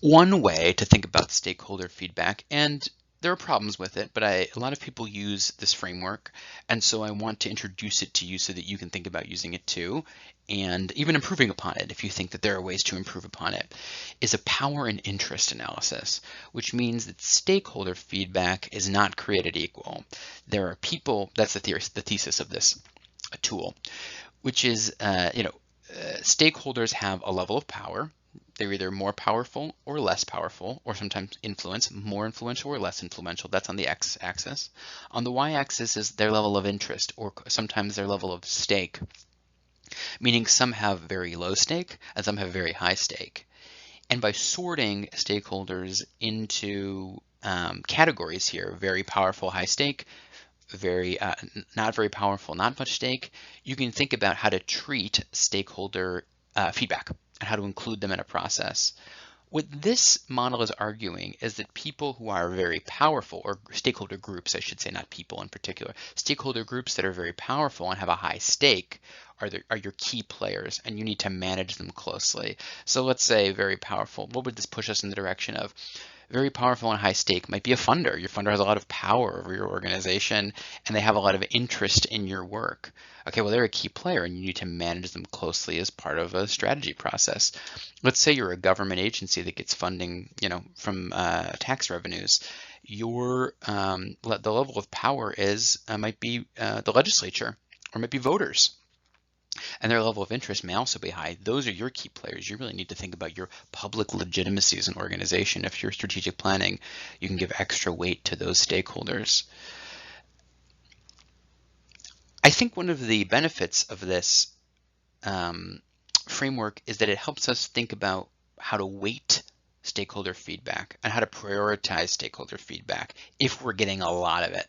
One way to think about stakeholder feedback, and There are problems with it, but a lot of people use this framework, and so I want to introduce it to you so that you can think about using it too, and even improving upon it if you think that there are ways to improve upon it, is a power and interest analysis, which means that stakeholder feedback is not created equal. There are people, that's the thesis of this tool, which is, stakeholders have a level of power. They're either more powerful or less powerful, or sometimes more influential or less influential. That's on the x-axis. On the y-axis is their level of interest, or sometimes their level of stake, meaning some have very low stake and some have very high stake. And by sorting stakeholders into categories here, very powerful, high stake, very not very powerful, not much stake, you can think about how to treat stakeholder feedback and how to include them in a process. What this model is arguing is that people who are very powerful, or stakeholder groups, I should say, not people in particular, stakeholder groups that are very powerful and have a high stake are your key players, and you need to manage them closely. So let's say very powerful. What would this push us in the direction of? Very powerful and high stake might be a funder. Your funder has a lot of power over your organization and they have a lot of interest in your work. Okay, well, they're a key player and you need to manage them closely as part of a strategy process. Let's say you're a government agency that gets funding, from tax revenues. Your the level of power might be the legislature, or might be voters. And their level of interest may also be high. Those are your key players. You really need to think about your public legitimacy as an organization. If you're strategic planning, you can give extra weight to those stakeholders. I think one of the benefits of this framework is that it helps us think about how to weight stakeholder feedback and how to prioritize stakeholder feedback if we're getting a lot of it.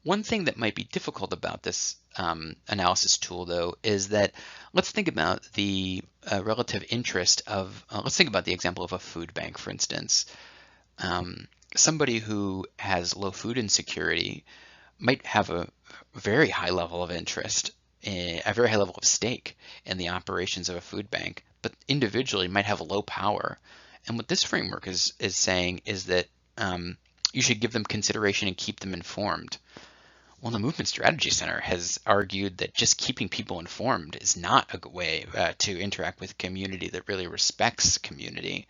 One thing that might be difficult about this analysis tool, though, is that let's think about the relative interest of, let's think about the example of a food bank, for instance. Somebody who has low food insecurity might have a very high level of interest, a very high level of stake in the operations of a food bank, but individually might have low power. And what this framework is saying is that you should give them consideration and keep them informed. Well, the Movement Strategy Center has argued that just keeping people informed is not a good way to interact with a community that really respects community.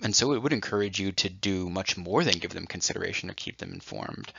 And so it would encourage you to do much more than give them consideration or keep them informed.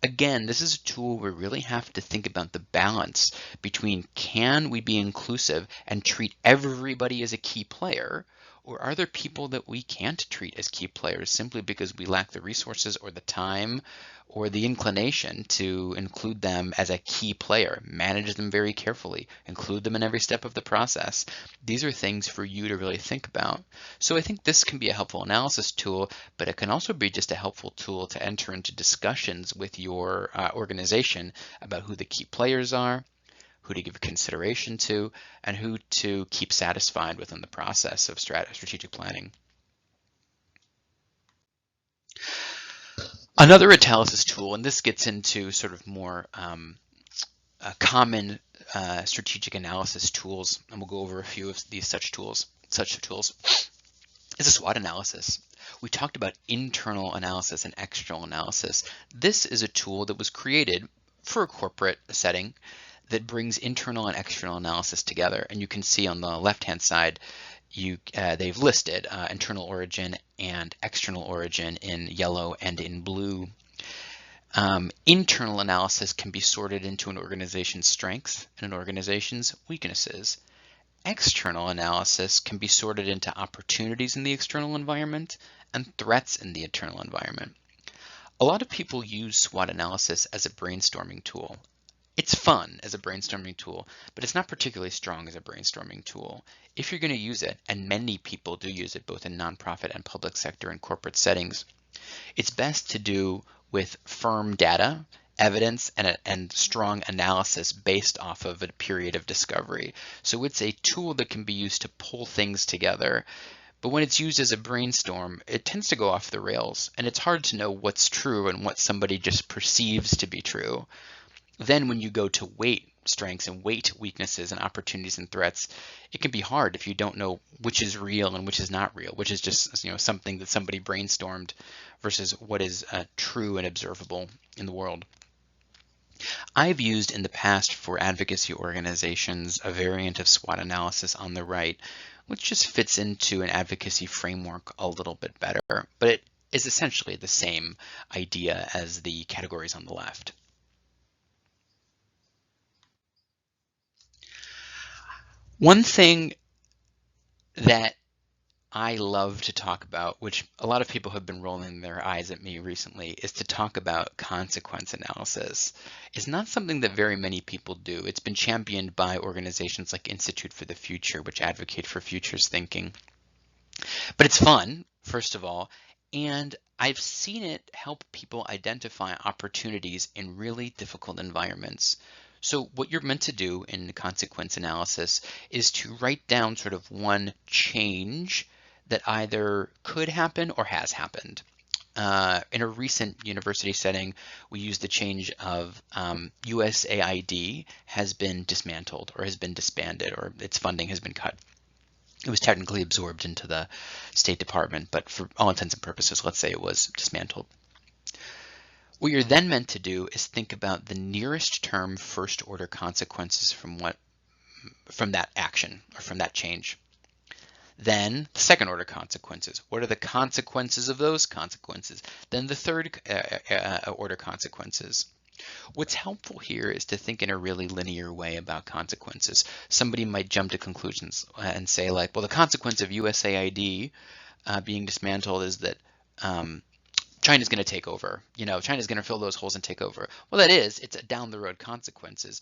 Again, this is a tool where we really have to think about the balance between, can we be inclusive and treat everybody as a key player, or are there people that we can't treat as key players simply because we lack the resources or the time or the inclination to include them as a key player, manage them very carefully, include them in every step of the process? These are things for you to really think about. So I think this can be a helpful analysis tool, but it can also be just a helpful tool to enter into discussions with your organization about who the key players are, who to give consideration to, and who to keep satisfied within the process of strategic planning. Another analysis tool, and this gets into sort of more common strategic analysis tools, and we'll go over a few of these such tools, is a SWOT analysis. We talked about internal analysis and external analysis. This is a tool that was created for a corporate setting that brings internal and external analysis together. And you can see on the left-hand side, they've listed internal origin and external origin in yellow and in blue. Internal analysis can be sorted into an organization's strengths and an organization's weaknesses. External analysis can be sorted into opportunities in the external environment and threats in the internal environment. A lot of people use SWOT analysis as a brainstorming tool. It's fun as a brainstorming tool, but it's not particularly strong as a brainstorming tool. If you're going to use it, and many people do use it both in nonprofit and public sector and corporate settings, it's best to do with firm data, evidence, and strong analysis based off of a period of discovery. So it's a tool that can be used to pull things together. But when it's used as a brainstorm, it tends to go off the rails, and it's hard to know what's true and what somebody just perceives to be true. Then when you go to weight strengths and weight weaknesses and opportunities and threats, it can be hard if you don't know which is real and which is not real, which is just something that somebody brainstormed versus what is true and observable in the world. I've used in the past for advocacy organizations a variant of SWOT analysis on the right, which just fits into an advocacy framework a little bit better, but it is essentially the same idea as the categories on the left. One thing that I love to talk about, which a lot of people have been rolling their eyes at me recently, is to talk about consequence analysis. It's not something that very many people do. It's been championed by organizations like Institute for the Future, which advocate for futures thinking. But it's fun, first of all, and I've seen it help people identify opportunities in really difficult environments. So what you're meant to do in consequence analysis is to write down sort of one change that either could happen or has happened. In a recent university setting, we used the change of USAID has been dismantled or has been disbanded or its funding has been cut. It was technically absorbed into the State Department, but for all intents and purposes, let's say it was dismantled. What you're then meant to do is think about the nearest term first order consequences from that action or from that change. Then the second order consequences. What are the consequences of those consequences? Then the third order consequences. What's helpful here is to think in a really linear way about consequences. Somebody might jump to conclusions and say like, well, the consequence of USAID being dismantled is that China's going to take over. China's going to fill those holes and take over. Well, it's a down the road consequence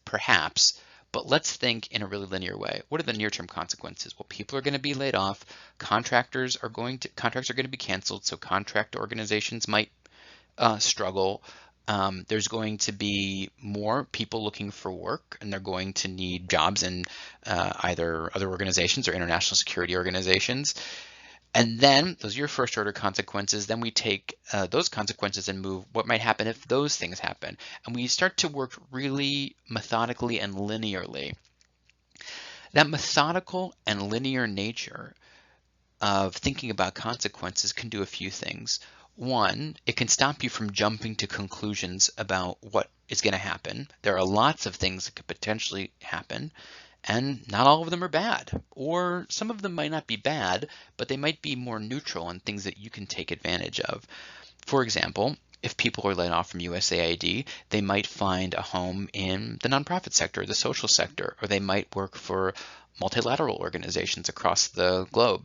perhaps, but let's think in a really linear way. What are the near-term consequences? Well, people are going to be laid off. Contracts are going to be canceled, so contract organizations might struggle. There's going to be more people looking for work, and they're going to need jobs in either other organizations or international security organizations. And then those are your first order consequences. Then we take those consequences and move what might happen if those things happen. And we start to work really methodically and linearly. That methodical and linear nature of thinking about consequences can do a few things. One, it can stop you from jumping to conclusions about what is going to happen. There are lots of things that could potentially happen, and not all of them are bad. Or some of them might not be bad, but they might be more neutral and things that you can take advantage of. For example, if people are laid off from USAID, they might find a home in the nonprofit sector, the social sector, or they might work for multilateral organizations across the globe.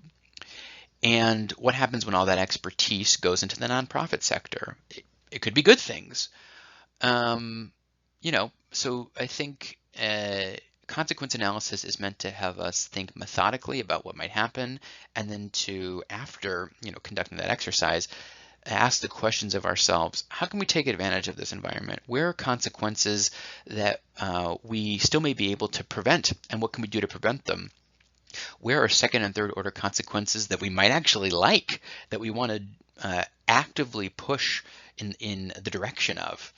And what happens when all that expertise goes into the nonprofit sector? It could be good things. So I think consequence analysis is meant to have us think methodically about what might happen, and then to, after conducting that exercise, ask the questions of ourselves: how can we take advantage of this environment? Where are consequences that we still may be able to prevent, and what can we do to prevent them? Where are second and third order consequences that we might actually like, that we want to actively push in the direction of?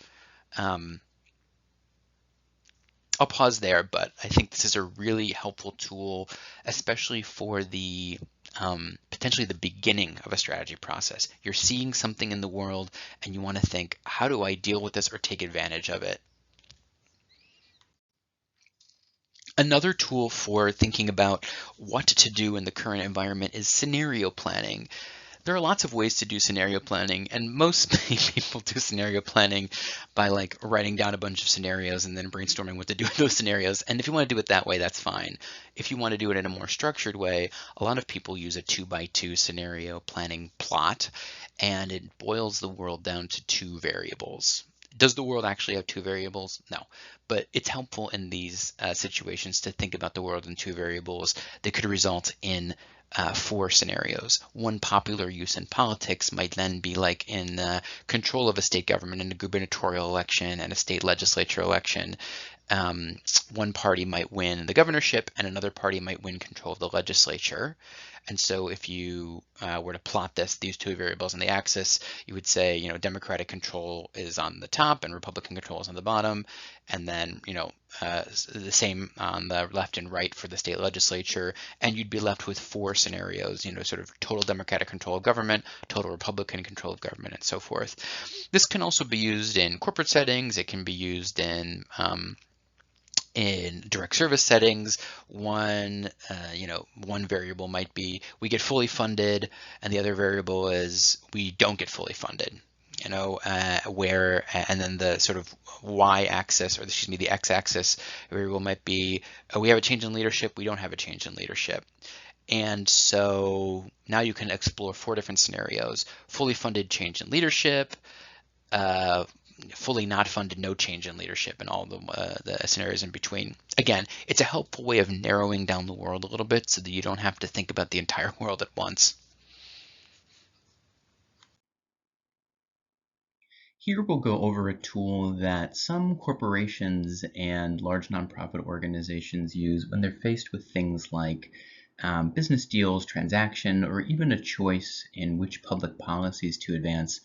I'll pause there, but I think this is a really helpful tool, especially for the potentially the beginning of a strategy process. You're seeing something in the world and you want to think, how do I deal with this or take advantage of it? Another tool for thinking about what to do in the current environment is scenario planning. There are lots of ways to do scenario planning, and most people do scenario planning by like writing down a bunch of scenarios and then brainstorming what to do with those scenarios. And if you want to do it that way, that's fine. If you want to do it in a more structured way, a lot of people use a 2x2 scenario planning plot, and it boils the world down to two variables. Does the world actually have two variables? No, but it's helpful in these situations to think about the world in two variables that could result in four scenarios. One popular use in politics might then be like in control of a state government in a gubernatorial election and a state legislature election. Um, One party might win the governorship and another party might win control of the legislature. And so if you were to plot these two variables on the axis, you would say, Democratic control is on the top and Republican control is on the bottom. And then, the same on the left and right for the state legislature. And you'd be left with four scenarios, sort of total Democratic control of government, total Republican control of government, and so forth. This can also be used in corporate settings. It can be used in direct service settings. One variable might be we get fully funded, and the other variable is we don't get fully funded. And then the sort of y-axis, or excuse me, the x-axis variable might be we have a change in leadership, we don't have a change in leadership. And so now you can explore four different scenarios: fully funded, change in leadership, fully not funded, no change in leadership, and all the scenarios in between. Again, it's a helpful way of narrowing down the world a little bit so that you don't have to think about the entire world at once. Here we'll go over a tool that some corporations and large nonprofit organizations use when they're faced with things like business deals, transaction, or even a choice in which public policies to advance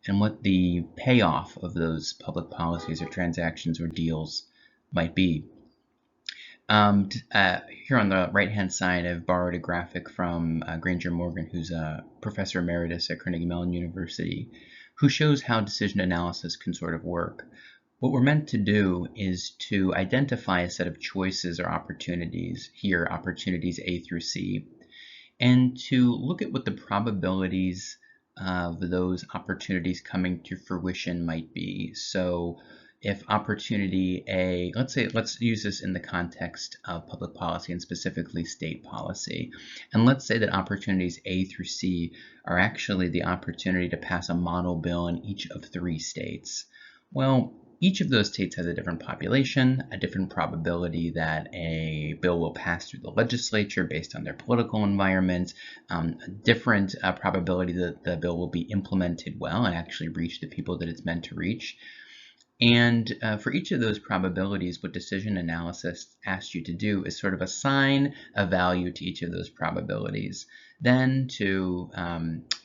and what the payoff of those public policies or transactions or deals might be. Here on the right-hand side, I've borrowed a graphic from Granger Morgan, who's a professor emeritus at Carnegie Mellon University, who shows how decision analysis can sort of work. What we're meant to do is to identify a set of choices or opportunities, here opportunities A through C, and to look at what the probabilities of those opportunities coming to fruition might be. So if opportunity A, let's use this in the context of public policy and specifically state policy. And let's say that opportunities A through C are actually the opportunity to pass a model bill in each of 3 states. Well, each of those states has a different population, a different probability that a bill will pass through the legislature based on their political environment, a different probability that the bill will be implemented well and actually reach the people that it's meant to reach. And for each of those probabilities, what decision analysis asks you to do is sort of assign a value to each of those probabilities. Then to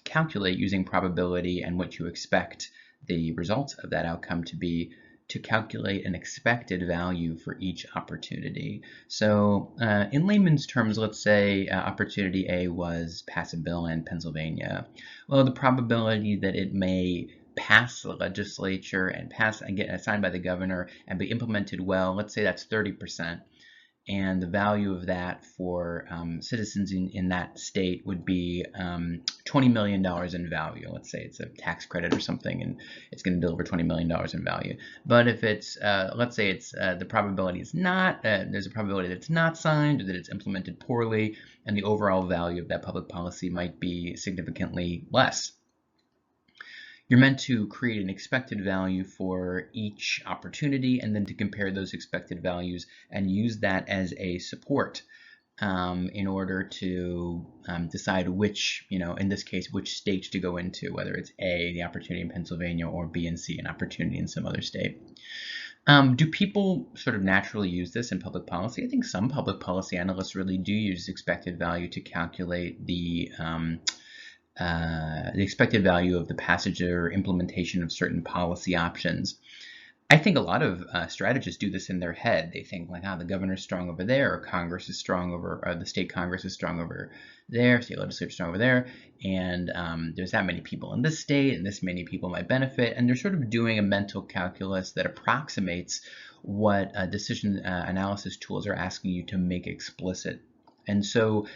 calculate using probability and what you expect the results of that outcome to be, to calculate an expected value for each opportunity. So in layman's terms, let's say opportunity A was pass a bill in Pennsylvania. Well, the probability that it may pass the legislature and get assigned by the governor and be implemented well, let's say that's 30%. And the value of that for citizens in that state would be $20 million in value. Let's say it's a tax credit or something, and it's going to deliver $20 million in value. But if it's, let's say it's the probability is not, there's a probability that it's not signed or that it's implemented poorly, and the overall value of that public policy might be significantly less. You're meant to create an expected value for each opportunity and then to compare those expected values and use that as a support in order to decide which, in this case, which state to go into, whether it's A, the opportunity in Pennsylvania, or B and C, an opportunity in some other state. Do people sort of naturally use this in public policy? I think some public policy analysts really do use expected value to calculate the expected value of the passage or implementation of certain policy options. I think a lot of strategists do this in their head. They think like, the governor's strong over there, or Congress is strong over, or the state Congress is strong over there, state legislature is strong over there, and there's that many people in this state, and this many people might benefit, and they're sort of doing a mental calculus that approximates what decision analysis tools are asking you to make explicit. And so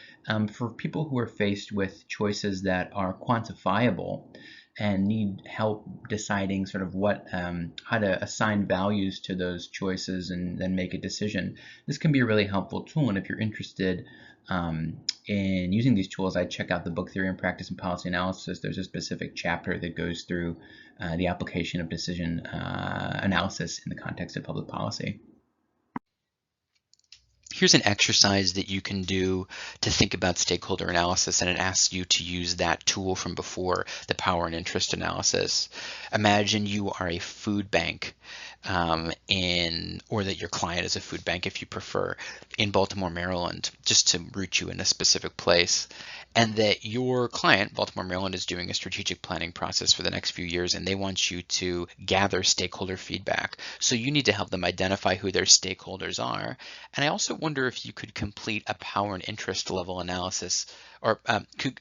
for people who are faced with choices that are quantifiable and need help deciding sort of what, how to assign values to those choices and then make a decision, this can be a really helpful tool. And if you're interested in using these tools, I'd check out the book Theory and Practice and Policy Analysis. There's a specific chapter that goes through the application of decision analysis in the context of public policy. Here's an exercise that you can do to think about stakeholder analysis, and it asks you to use that tool from before, the power and interest analysis. Imagine you are a food bank or that your client is a food bank if you prefer, in Baltimore, Maryland, just to root you in a specific place. And that your client, Baltimore, Maryland, is doing a strategic planning process for the next few years, and they want you to gather stakeholder feedback. So you need to help them identify who their stakeholders are. And I also wonder if you could complete a power and interest level analysis, or could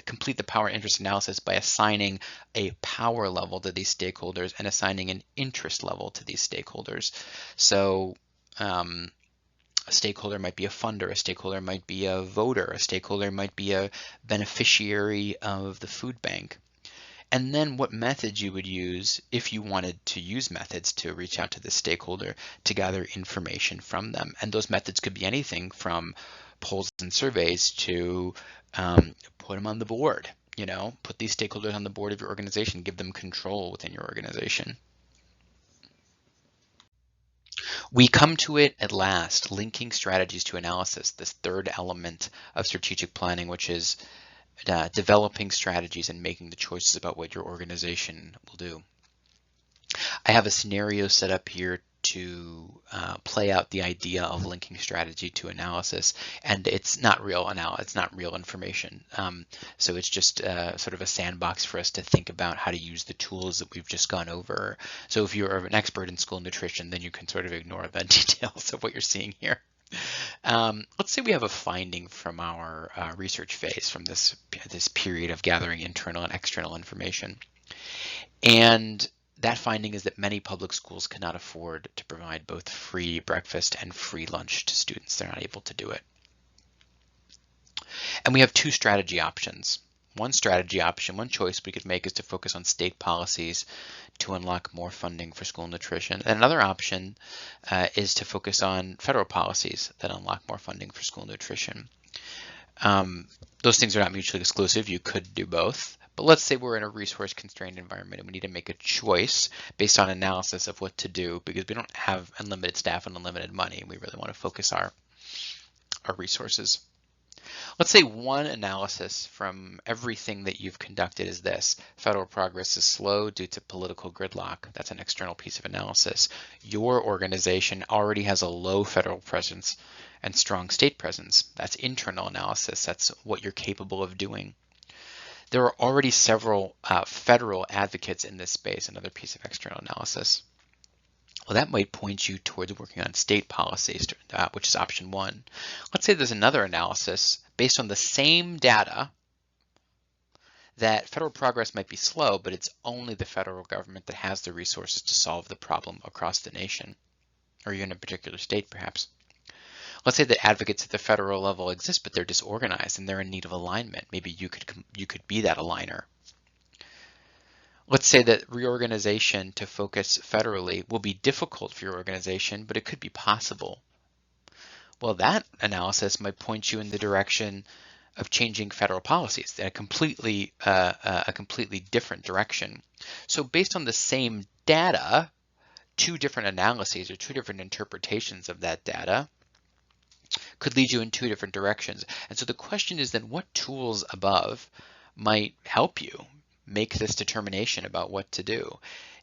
complete the power and interest analysis by assigning a power level to these stakeholders and assigning an interest level to these stakeholders. So a stakeholder might be a funder, a stakeholder might be a voter, a stakeholder might be a beneficiary of the food bank. And then what methods you would use if you wanted to use methods to reach out to the stakeholder to gather information from them. And those methods could be anything from polls and surveys to put them on the board, put these stakeholders on the board of your organization, give them control within your organization. We come to it at last, linking strategies to analysis, this third element of strategic planning, which is developing strategies and making the choices about what your organization will do. I have a scenario set up here to play out the idea of linking strategy to analysis, and it's not real it's not real information. So it's just sort of a sandbox for us to think about how to use the tools that we've just gone over. So if you're an expert in school nutrition, then you can sort of ignore the details of what you're seeing here. Let's say we have a finding from our research phase from this period of gathering internal and external information. And that finding is that many public schools cannot afford to provide both free breakfast and free lunch to students. They're not able to do it. And we have two strategy options. One strategy option, one choice we could make is to focus on state policies to unlock more funding for school nutrition. And another option is to focus on federal policies that unlock more funding for school nutrition. Those things are not mutually exclusive. You could do both. But let's say we're in a resource-constrained environment and we need to make a choice based on analysis of what to do because we don't have unlimited staff and unlimited money. We really want to focus our resources. Let's say one analysis from everything that you've conducted is this. Federal progress is slow due to political gridlock. That's an external piece of analysis. Your organization already has a low federal presence and strong state presence. That's internal analysis. That's what you're capable of doing. There are already several federal advocates in this space, another piece of external analysis. Well, that might point you towards working on state policies, which is option one. Let's say there's another analysis based on the same data that federal progress might be slow, but it's only the federal government that has the resources to solve the problem across the nation, or even a particular state, perhaps. Let's say that advocates at the federal level exist, but they're disorganized and they're in need of alignment. Maybe you could be that aligner. Let's say that reorganization to focus federally will be difficult for your organization, but it could be possible. Well, that analysis might point you in the direction of changing federal policies in a completely different direction. So based on the same data, two different analyses or two different interpretations of that data could lead you in two different directions. And so the question is then what tools above might help you make this determination about what to do?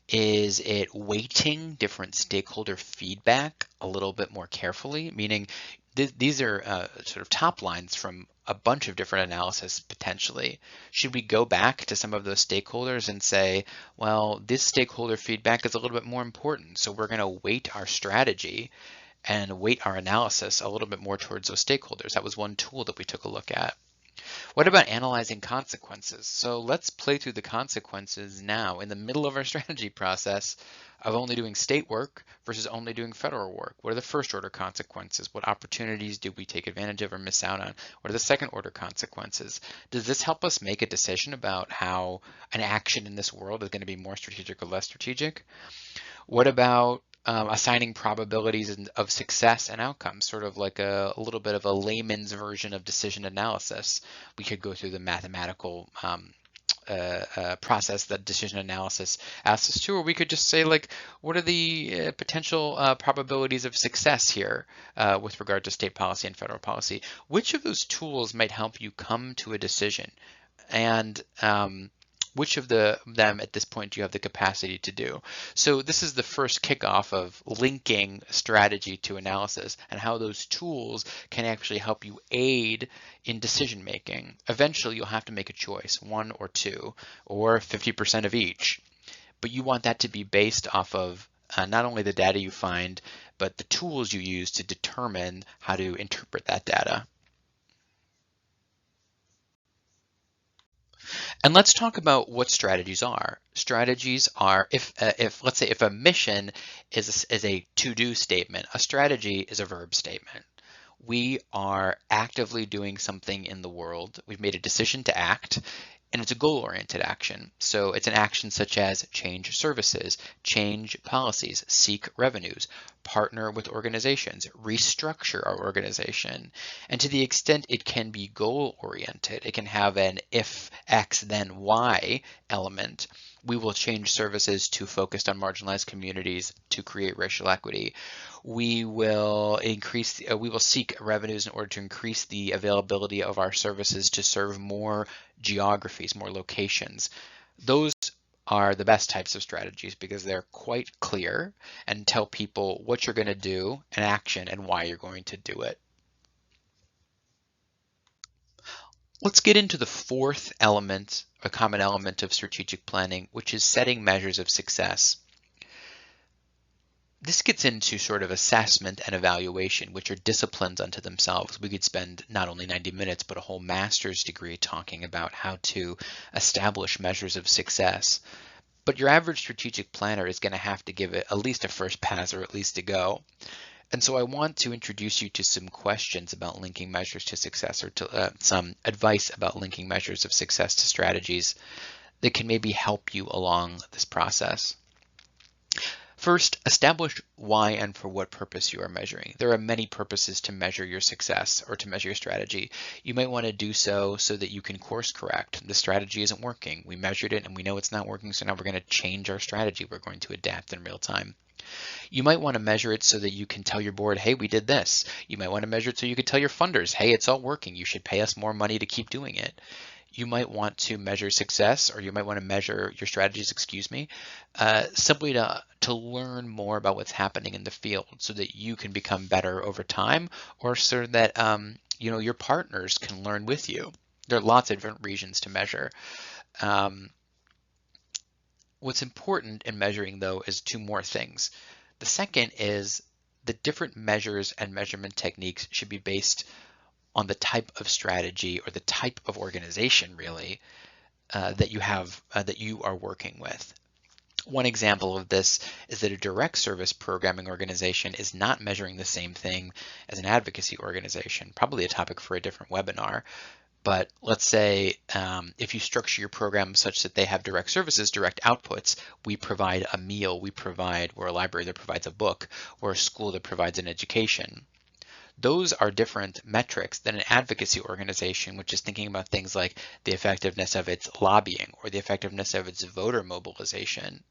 Is it weighting different stakeholder feedback a little bit more carefully? Meaning these are sort of top lines from a bunch of different analysis potentially. Should we go back to some of those stakeholders and say, well, this stakeholder feedback is a little bit more important, so we're going to weight our strategy and weight our analysis a little bit more towards those stakeholders? That was one tool that we took a look at. What about analyzing consequences? So let's play through the consequences now in the middle of our strategy process of only doing state work versus only doing federal work. What are the first order consequences? What opportunities do we take advantage of or miss out on? What are the second order consequences? Does this help us make a decision about how an action in this world is going to be more strategic or less strategic? What about assigning probabilities of success and outcomes, sort of like a little bit of a layman's version of decision analysis? We could go through the mathematical process that decision analysis asks us to, or we could just say like, what are the potential probabilities of success here with regard to state policy and federal policy? Which of those tools might help you come to a decision? And which of them at this point do you have the capacity to do? So this is the first kickoff of linking strategy to analysis and how those tools can actually help you aid in decision making. Eventually, you'll have to make a choice, one or two, or 50% of each. But you want that to be based off of not only the data you find, but the tools you use to determine how to interpret that data. And let's talk about what strategies are. Strategies are, if let's say if a mission is a to-do statement, a strategy is a verb statement. We are actively doing something in the world. We've made a decision to act, and it's a goal-oriented action. So it's an action such as change services, change policies, seek revenues, partner with organizations, restructure our organization. And to the extent it can be goal-oriented, it can have an if X then Y element. We will change services to focus on marginalized communities to create racial equity. We will we will seek revenues in order to increase the availability of our services to serve more geographies, more locations. Those are the best types of strategies because they're quite clear and tell people what you're going to do, an action, and why you're going to do it. Let's get into the fourth element, a common element of strategic planning, which is setting measures of success. This gets into sort of assessment and evaluation, which are disciplines unto themselves. We could spend not only 90 minutes, but a whole master's degree talking about how to establish measures of success. But your average strategic planner is going to have to give it at least a first pass or at least a go. And so I want to introduce you to some questions about linking measures to success, or to some advice about linking measures of success to strategies that can maybe help you along this process. First, establish why and for what purpose you are measuring. There are many purposes to measure your success or to measure your strategy. You might want to do so that you can course correct. The strategy isn't working. We measured it and we know it's not working, so now we're going to change our strategy. We're going to adapt in real time. You might want to measure it so that you can tell your board, hey, we did this. You might want to measure it so you can tell your funders, hey, it's all working. You should pay us more money to keep doing it. You might want to measure success, or you might want to measure your strategies, simply to learn more about what's happening in the field so that you can become better over time, or so that your partners can learn with you. There are lots of different reasons to measure. What's important in measuring, though, is two more things. The second is the different measures and measurement techniques should be based on the type of strategy or the type of organization, really, that you are working with. One example of this is that a direct service programming organization is not measuring the same thing as an advocacy organization, probably a topic for a different webinar. But let's say if you structure your program such that they have direct services, direct outputs, we provide a meal, we're a library that provides a book, or a school that provides an education. Those are different metrics than an advocacy organization, which is thinking about things like the effectiveness of its lobbying or the effectiveness of its voter mobilization.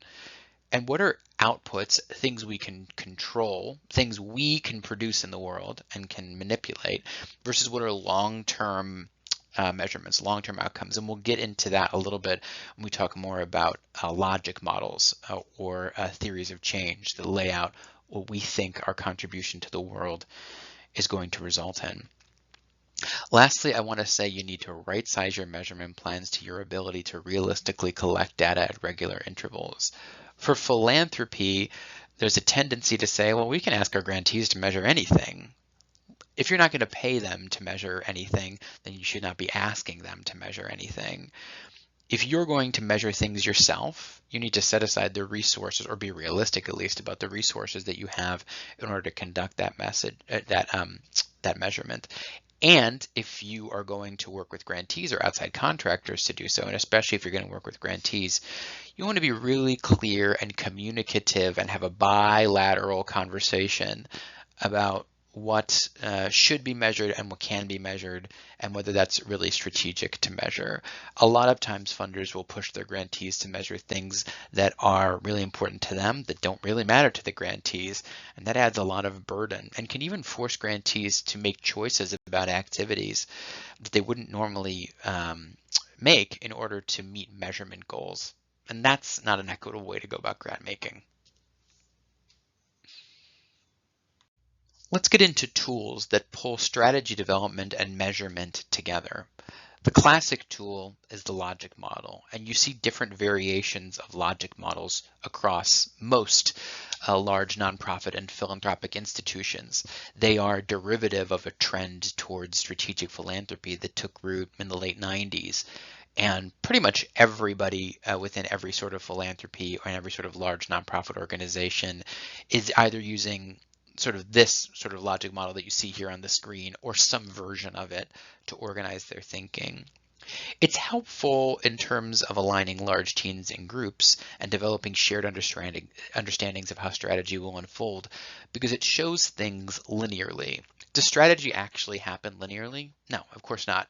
And what are outputs, things we can control, things we can produce in the world and can manipulate, versus what are long-term measurements, long-term outcomes. And we'll get into that a little bit when we talk more about logic models or theories of change that lay out what we think our contribution to the world is going to result in. Lastly, I want to say you need to right-size your measurement plans to your ability to realistically collect data at regular intervals. For philanthropy, there's a tendency to say, well, we can ask our grantees to measure anything. If you're not going to pay them to measure anything, then you should not be asking them to measure anything. If you're going to measure things yourself, you need to set aside the resources, or be realistic at least about the resources that you have in order to conduct that measurement. And if you are going to work with grantees or outside contractors to do so, and especially if you're going to work with grantees, you want to be really clear and communicative and have a bilateral conversation about what should be measured and what can be measured, and whether that's really strategic to measure. A lot of times funders will push their grantees to measure things that are really important to them that don't really matter to the grantees, and that adds a lot of burden and can even force grantees to make choices about activities that they wouldn't normally make in order to meet measurement goals. And that's not an equitable way to go about grant making. Let's get into tools that pull strategy development and measurement together. The classic tool is the logic model, and you see different variations of logic models across most large nonprofit and philanthropic institutions. They are derivative of a trend towards strategic philanthropy that took root in the late 90s. And pretty much everybody within every sort of philanthropy or in every sort of large nonprofit organization is either using sort of this sort of logic model that you see here on the screen or some version of it to organize their thinking. It's helpful in terms of aligning large teams and groups and developing shared understandings of how strategy will unfold because it shows things linearly. Does strategy actually happen linearly? No, of course not.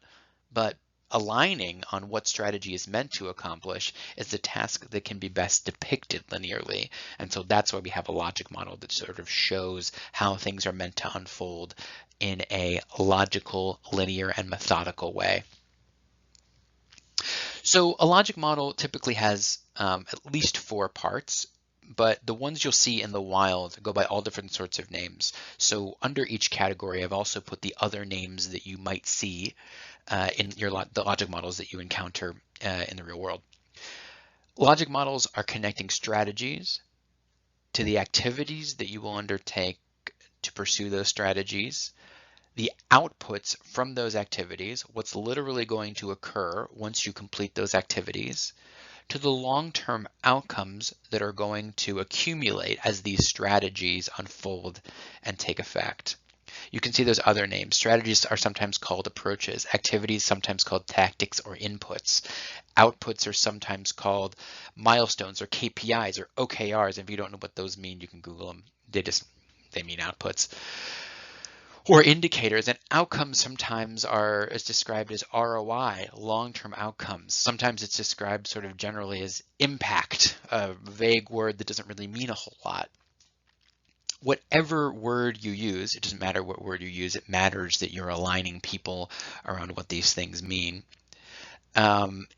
But aligning on what strategy is meant to accomplish is the task that can be best depicted linearly. And so that's why we have a logic model that sort of shows how things are meant to unfold in a logical, linear, and methodical way. So a logic model typically has at least 4 parts, but the ones you'll see in the wild go by all different sorts of names. So under each category, I've also put the other names that you might see in the logic models that you encounter in the real world. Logic models are connecting strategies to the activities that you will undertake to pursue those strategies, the outputs from those activities, what's literally going to occur once you complete those activities, to the long-term outcomes that are going to accumulate as these strategies unfold and take effect. You can see those other names. Strategies are sometimes called approaches, activities sometimes called tactics or inputs. Outputs are sometimes called milestones or KPIs or OKRs. If you don't know what those mean, you can Google them. They mean outputs. Or indicators, and outcomes sometimes is described as ROI, long-term outcomes. Sometimes it's described sort of generally as impact, a vague word that doesn't really mean a whole lot. Whatever word you use, it doesn't matter what word you use, it matters that you're aligning people around what these things mean.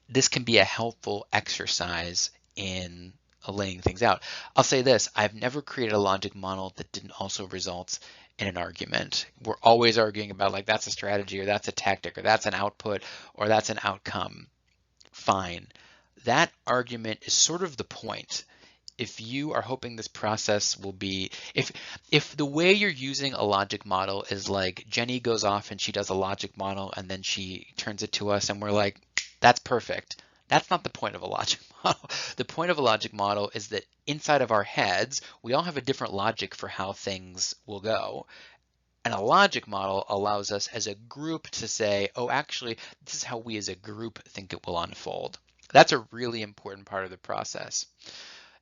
This can be a helpful exercise in laying things out. I'll say this, I've never created a logic model that didn't also result in an argument. We're always arguing about like that's a strategy or that's a tactic or that's an output or that's an outcome. Fine. That argument is sort of the point. If you are hoping this process will be, if the way you're using a logic model is like Jenny goes off and she does a logic model and then she turns it to us and we're like, that's perfect. That's not the point of a logic model. The point of a logic model is that inside of our heads, we all have a different logic for how things will go. And a logic model allows us as a group to say, oh, actually, this is how we as a group think it will unfold. That's a really important part of the process.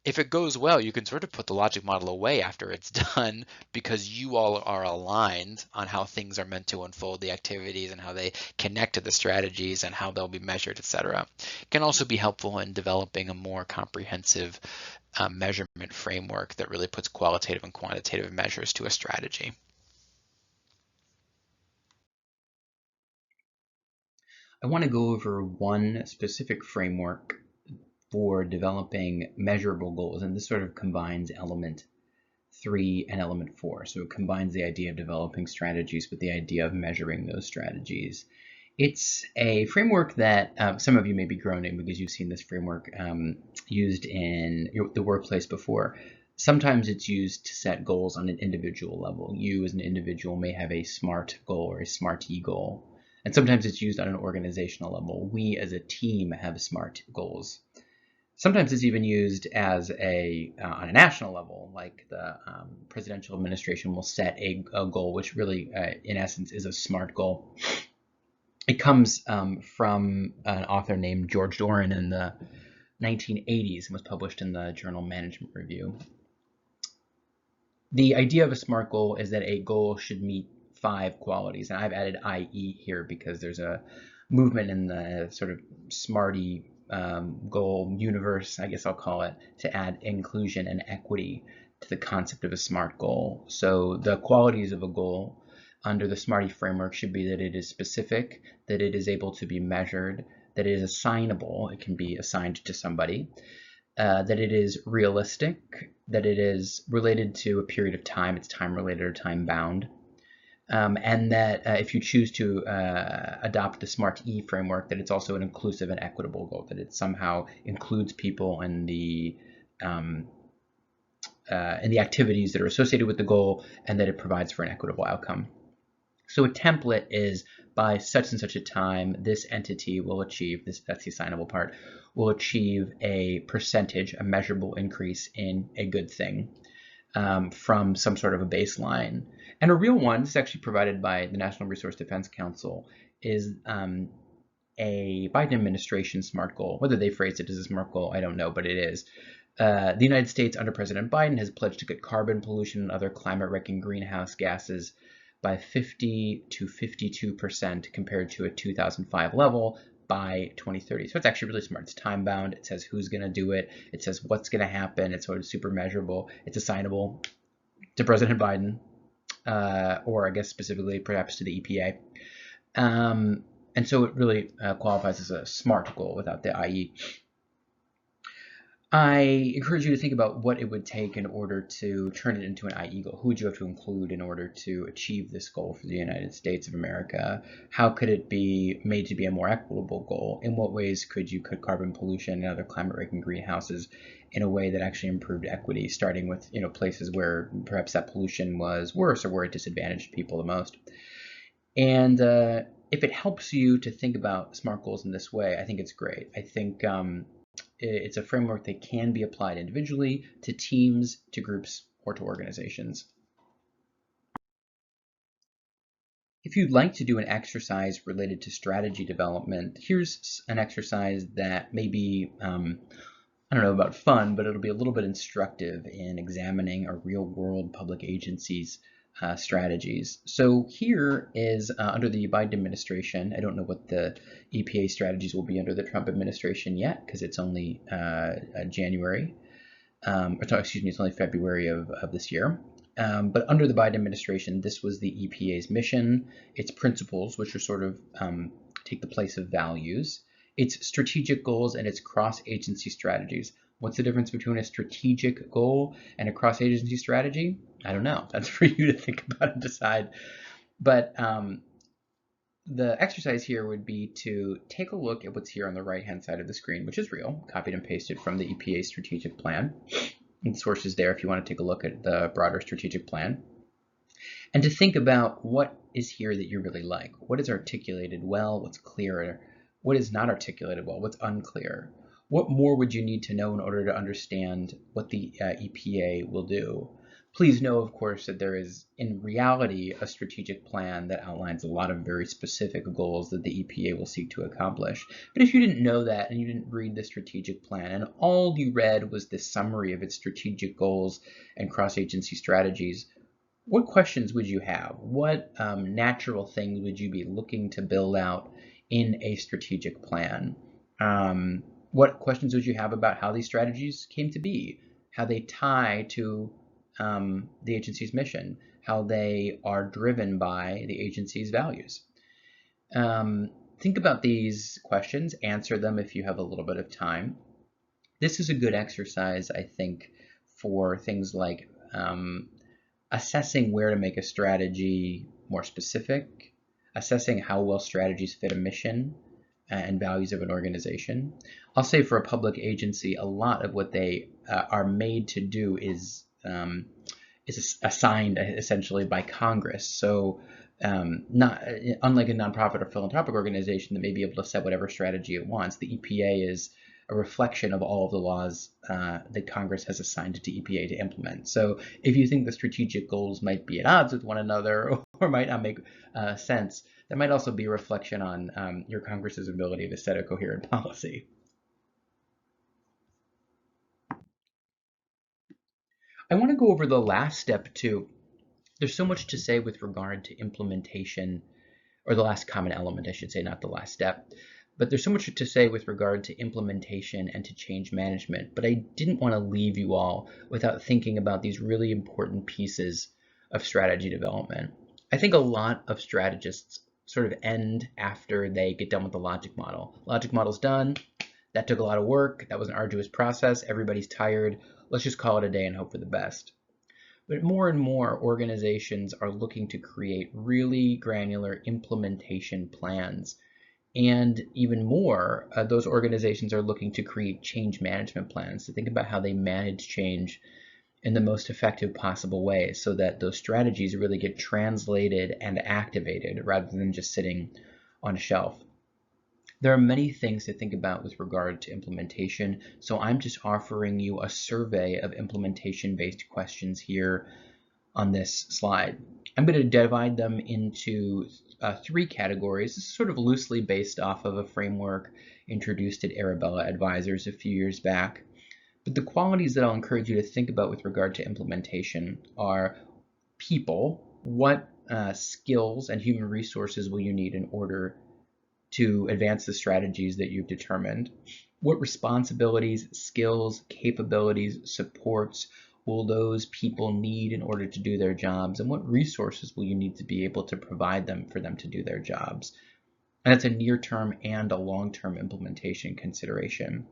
If it goes well, you can sort of put the logic model away after it's done because you all are aligned on how things are meant to unfold, the activities and how they connect to the strategies and how they'll be measured, etc. It can also be helpful in developing a more comprehensive measurement framework that really puts qualitative and quantitative measures to a strategy. I want to go over one specific framework for developing measurable goals, and this sort of combines element 3 and element 4. So it combines the idea of developing strategies with the idea of measuring those strategies. It's a framework that some of you may be groaning because you've seen this framework used in the workplace before. Sometimes it's used to set goals on an individual level. You as an individual may have a SMART goal or a SMART-E goal. And sometimes it's used on an organizational level. We as a team have SMART goals. Sometimes it's even used as on a national level, like the presidential administration will set a goal, which really, in essence, is a SMART goal. It comes from an author named George Doran in the 1980s and was published in the journal Management Review. The idea of a SMART goal is that a goal should meet 5 qualities. And I've added IE here because there's a movement in the sort of smarty goal universe, I guess I'll call it, to add inclusion and equity to the concept of a SMART goal. So the qualities of a goal under the SMARTY framework should be that it is specific, that it is able to be measured, that it is assignable, it can be assigned to somebody, that it is realistic, that it is related to a period of time, it's time related or time bound, and that if you choose to adopt the SMART E framework, that it's also an inclusive and equitable goal, that it somehow includes people in the activities that are associated with the goal, and that it provides for an equitable outcome. So a template is by such and such a time, this entity will achieve, that's the assignable part, will achieve a percentage, a measurable increase in a good thing from some sort of a baseline. And a real one, this is actually provided by the National Resource Defense Council, is a Biden administration SMART goal. Whether they phrased it as a SMART goal, I don't know, but it is. The United States under President Biden has pledged to cut carbon pollution and other climate-wrecking greenhouse gases by 50 to 52% compared to a 2005 level by 2030. So it's actually really smart. It's time bound. It says who's going to do it. It says what's going to happen. It's sort of super measurable. It's assignable to President Biden, or I guess specifically perhaps to the EPA. And so it really qualifies as a SMART goal without the IE. I encourage you to think about what it would take in order to turn it into an IE goal. Who would you have to include in order to achieve this goal for the United States of America? How could it be made to be a more equitable goal? In what ways could you cut carbon pollution and other climate-wrecking greenhouses in a way that actually improved equity, starting with places where perhaps that pollution was worse or where it disadvantaged people the most? And if it helps you to think about SMART goals in this way, I think it's great. I think it's a framework that can be applied individually, to teams, to groups, or to organizations. If you'd like to do an exercise related to strategy development, here's an exercise that may be, I don't know about fun, but it'll be a little bit instructive in examining a real-world public agency's strategies. So here is under the Biden administration. I don't know what the EPA strategies will be under the Trump administration yet, because it's only January. Excuse me, it's only February of this year. But under the Biden administration, this was the EPA's mission, its principles, which are sort of take the place of values, its strategic goals, and its cross-agency strategies. What's the difference between a strategic goal and a cross-agency strategy? I don't know. That's for you to think about and decide. But the exercise here would be to take a look at what's here on the right-hand side of the screen, which is real, copied and pasted from the EPA strategic plan. And the source is there if you want to take a look at the broader strategic plan. And to think about what is here that you really like. What is articulated well? What's clear? What is not articulated well? What's unclear? What more would you need to know in order to understand what the EPA will do? Please know, of course, that there is, in reality, a strategic plan that outlines a lot of very specific goals that the EPA will seek to accomplish. But if you didn't know that and you didn't read the strategic plan and all you read was the summary of its strategic goals and cross-agency strategies, what questions would you have? What natural things would you be looking to build out in a strategic plan? What questions would you have about how these strategies came to be, how they tie to the agency's mission, how they are driven by the agency's values? Think about these questions, answer them if you have a little bit of time. This is a good exercise, I think, for things like assessing where to make a strategy more specific, assessing how well strategies fit a mission and values of an organization. I'll say for a public agency, a lot of what they are made to do is assigned essentially by Congress. So not unlike a nonprofit or philanthropic organization that may be able to set whatever strategy it wants, the EPA is a reflection of all of the laws that Congress has assigned to EPA to implement. So if you think the strategic goals might be at odds with one another or might not make sense, that might also be a reflection on your Congress's ability to set a coherent policy. I want to go over the last step too. There's so much to say with regard to implementation, or the last common element, I should say, not the last step. But there's so much to say with regard to implementation and to change management. But I didn't want to leave you all without thinking about these really important pieces of strategy development. I think a lot of strategists sort of end after they get done with the logic model. Logic model's done. That took a lot of work. That was an arduous process. Everybody's tired. Let's just call it a day and hope for the best. But more and more organizations are looking to create really granular implementation plans. And even more, those organizations are looking to create change management plans to think about how they manage change in the most effective possible way so that those strategies really get translated and activated rather than just sitting on a shelf. There are many things to think about with regard to implementation, so I'm just offering you a survey of implementation-based questions here on this slide. I'm going to divide them into three categories. This is sort of loosely based off of a framework introduced at Arabella Advisors a few years back. But the qualities that I'll encourage you to think about with regard to implementation are people. What skills and human resources will you need in order to advance the strategies that you've determined? What responsibilities, skills, capabilities, supports will those people need in order to do their jobs? And what resources will you need to be able to provide them for them to do their jobs? And that's a near-term and a long-term implementation consideration.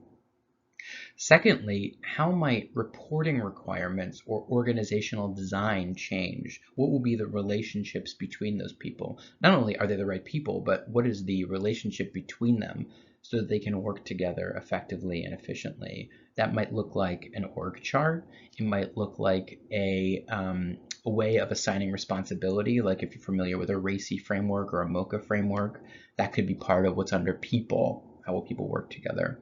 Secondly, how might reporting requirements or organizational design change? What will be the relationships between those people? Not only are they the right people, but what is the relationship between them so that they can work together effectively and efficiently? That might look like an org chart. It might look like a way of assigning responsibility, like if you're familiar with a RACI framework or a MOCA framework, that could be part of what's under people. How will people work together?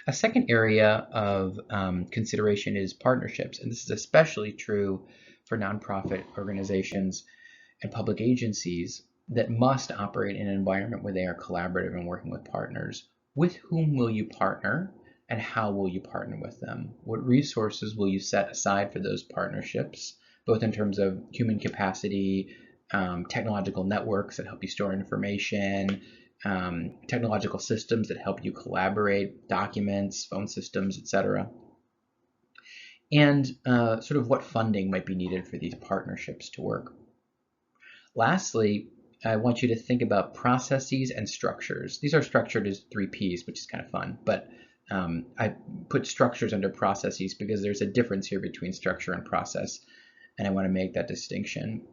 A second area of consideration is partnerships, and this is especially true for nonprofit organizations and public agencies that must operate in an environment where they are collaborative and working with partners. With whom will you partner, and how will you partner with them? What resources will you set aside for those partnerships, both in terms of human capacity, technological networks that help you store information, technological systems that help you collaborate, documents, phone systems, etc. And sort of what funding might be needed for these partnerships to work. Lastly, I want you to think about processes and structures. These are structured as 3 Ps, which is kind of fun, but I put structures under processes because there's a difference here between structure and process, and I want to make that distinction.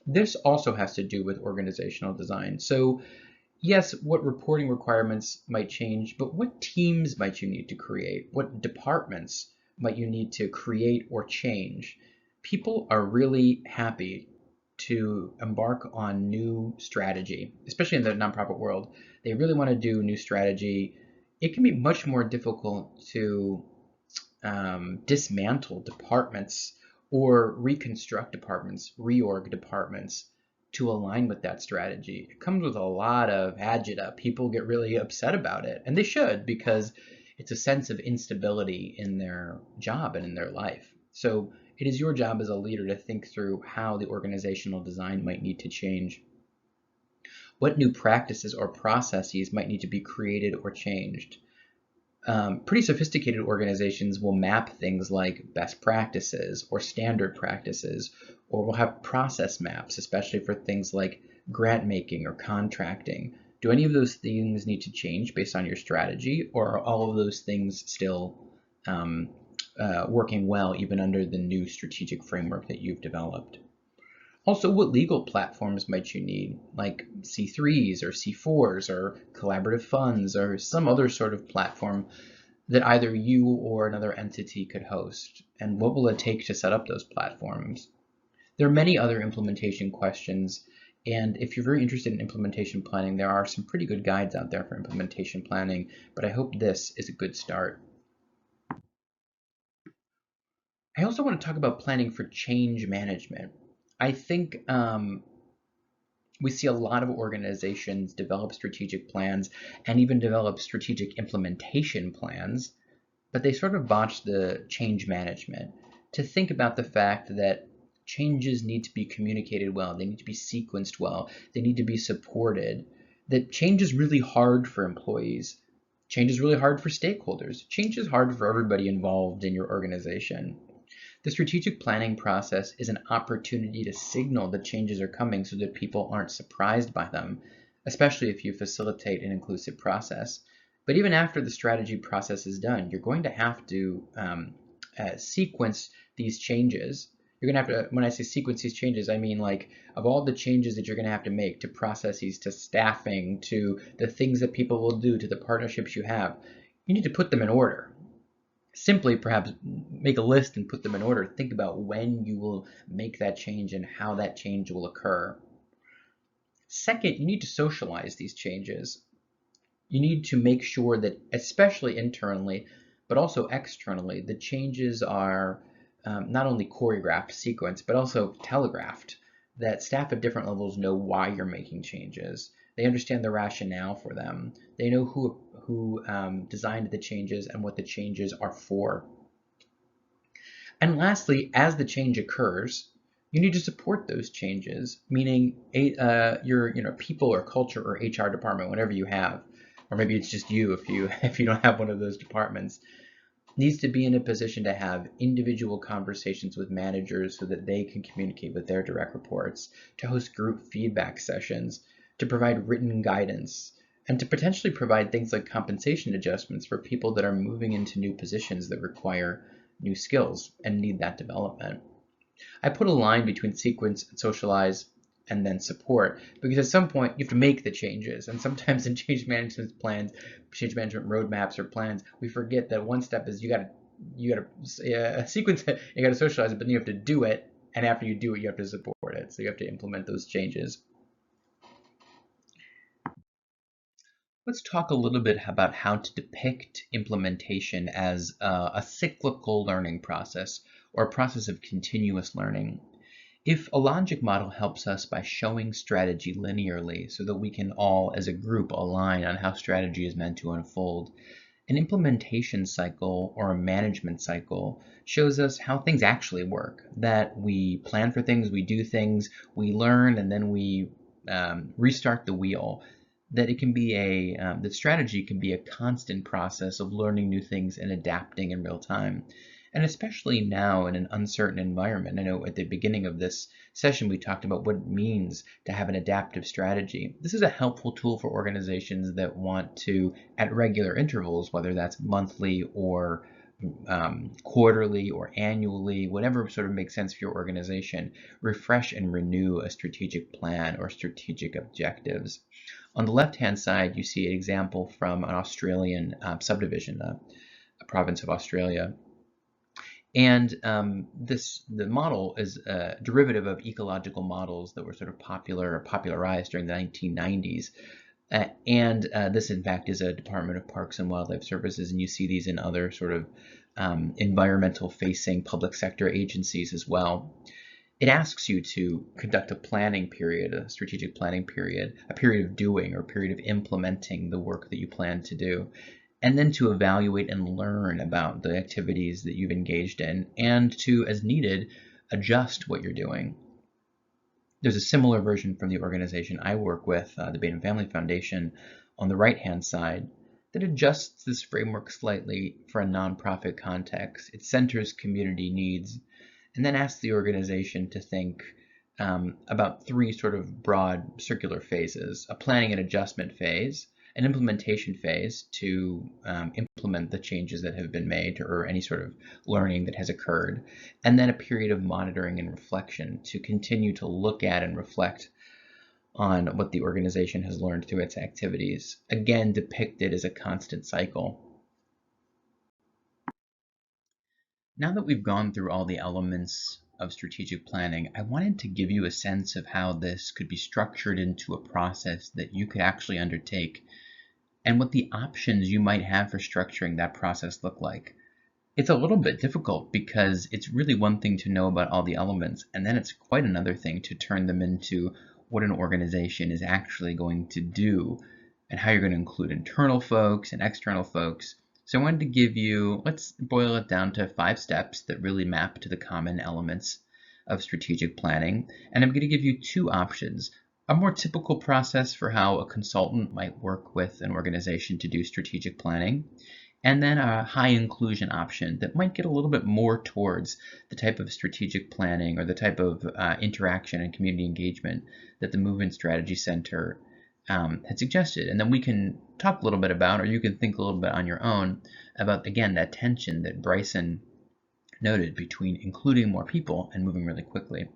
This also has to do with organizational design. So yes, what reporting requirements might change, but what teams might you need to create? What departments might you need to create or change? People are really happy to embark on new strategy, especially in the nonprofit world. They really want to do new strategy. It can be much more difficult to dismantle departments or reconstruct departments, reorg departments to align with that strategy. It comes with a lot of agita. People get really upset about it, and they should, because it's a sense of instability in their job and in their life. So it is your job as a leader to think through how the organizational design might need to change. What new practices or processes might need to be created or changed? Pretty sophisticated organizations will map things like best practices or standard practices, or will have process maps, especially for things like grant making or contracting. Do any of those things need to change based on your strategy, or are all of those things still working well even under the new strategic framework that you've developed? Also, what legal platforms might you need, like C3s or C4s or collaborative funds or some other sort of platform that either you or another entity could host? And what will it take to set up those platforms? There are many other implementation questions, and if you're very interested in implementation planning, there are some pretty good guides out there for implementation planning, but I hope this is a good start. I also want to talk about planning for change management. I think we see a lot of organizations develop strategic plans and even develop strategic implementation plans, but they sort of botch the change management. to think about the fact that changes need to be communicated well, they need to be sequenced well, they need to be supported, that change is really hard for employees, change is really hard for stakeholders, change is hard for everybody involved in your organization. The strategic planning process is an opportunity to signal that changes are coming so that people aren't surprised by them, especially if you facilitate an inclusive process. But even after the strategy process is done, you're going to have to sequence these changes. You're going to have to, when I say sequence these changes, I mean like of all the changes that you're going to have to make to processes, to staffing, to the things that people will do, to the partnerships you have, you need to put them in order. Simply perhaps make a list and put them in order. Think about when you will make that change and how that change will occur. Second, you need to socialize these changes. You need to make sure that, especially internally, but also externally, the changes are not only choreographed, sequenced, but also telegraphed, that staff at different levels know why you're making changes. They understand the rationale for them. They know who designed the changes and what the changes are for. And lastly, as the change occurs, you need to support those changes, meaning your people or culture or HR department, whatever you have, or maybe it's just you if you if you don't have one of those departments, needs to be in a position to have individual conversations with managers so that they can communicate with their direct reports, to host group feedback sessions, to provide written guidance, and to potentially provide things like compensation adjustments for people that are moving into new positions that require new skills and need that development. I put a line between sequence and socialize and then support, because at some point you have to make the changes, and sometimes in change management plans, change management roadmaps or plans, we forget that one step is you got to sequence it, you got to socialize it, but then you have to do it, and after you do it, you have to support it. So you have to implement those changes. Let's talk a little bit about how to depict implementation as a cyclical learning process or a process of continuous learning. If a logic model helps us by showing strategy linearly so that we can all as a group align on how strategy is meant to unfold, an implementation cycle or a management cycle shows us how things actually work, that we plan for things, we do things, we learn, and then we restart the wheel. That it can be that strategy can be a constant process of learning new things and adapting in real time. And especially now in an uncertain environment. I know at the beginning of this session we talked about what it means to have an adaptive strategy. This is a helpful tool for organizations that want to, at regular intervals, whether that's monthly or quarterly or annually, whatever sort of makes sense for your organization, refresh and renew a strategic plan or strategic objectives. On the left-hand side, you see an example from an Australian subdivision, a province of Australia. And the model is a derivative of ecological models that were sort of popularized during the 1990s. This, in fact, is a Department of Parks and Wildlife Services, and you see these in other sort of environmental-facing public sector agencies as well. It asks you to conduct a planning period, a strategic planning period, a period of doing or a period of implementing the work that you plan to do, and then to evaluate and learn about the activities that you've engaged in, and to, as needed, adjust what you're doing. There's a similar version from the organization I work with, the Bain Family Foundation, on the right-hand side, that adjusts this framework slightly for a nonprofit context. It centers community needs, and then asks the organization to think about three sort of broad circular phases: a planning and adjustment phase, an implementation phase to implement the changes that have been made or any sort of learning that has occurred, and then a period of monitoring and reflection to continue to look at and reflect on what the organization has learned through its activities, again depicted as a constant cycle. Now that we've gone through all the elements of strategic planning, I wanted to give you a sense of how this could be structured into a process that you could actually undertake, and what the options you might have for structuring that process look like. It's a little bit difficult because it's really one thing to know about all the elements, and then it's quite another thing to turn them into what an organization is actually going to do, and how you're going to include internal folks and external folks, So I wanted to give you, let's boil it down to 5 steps that really map to the common elements of strategic planning. And I'm going to give you 2 options. A more typical process for how a consultant might work with an organization to do strategic planning, and then a high inclusion option that might get a little bit more towards the type of strategic planning or the type of interaction and community engagement that the Movement Strategy Center had suggested. And then we can talk a little bit about, or you can think a little bit on your own about, again, that tension that Bryson noted between including more people and moving really quickly.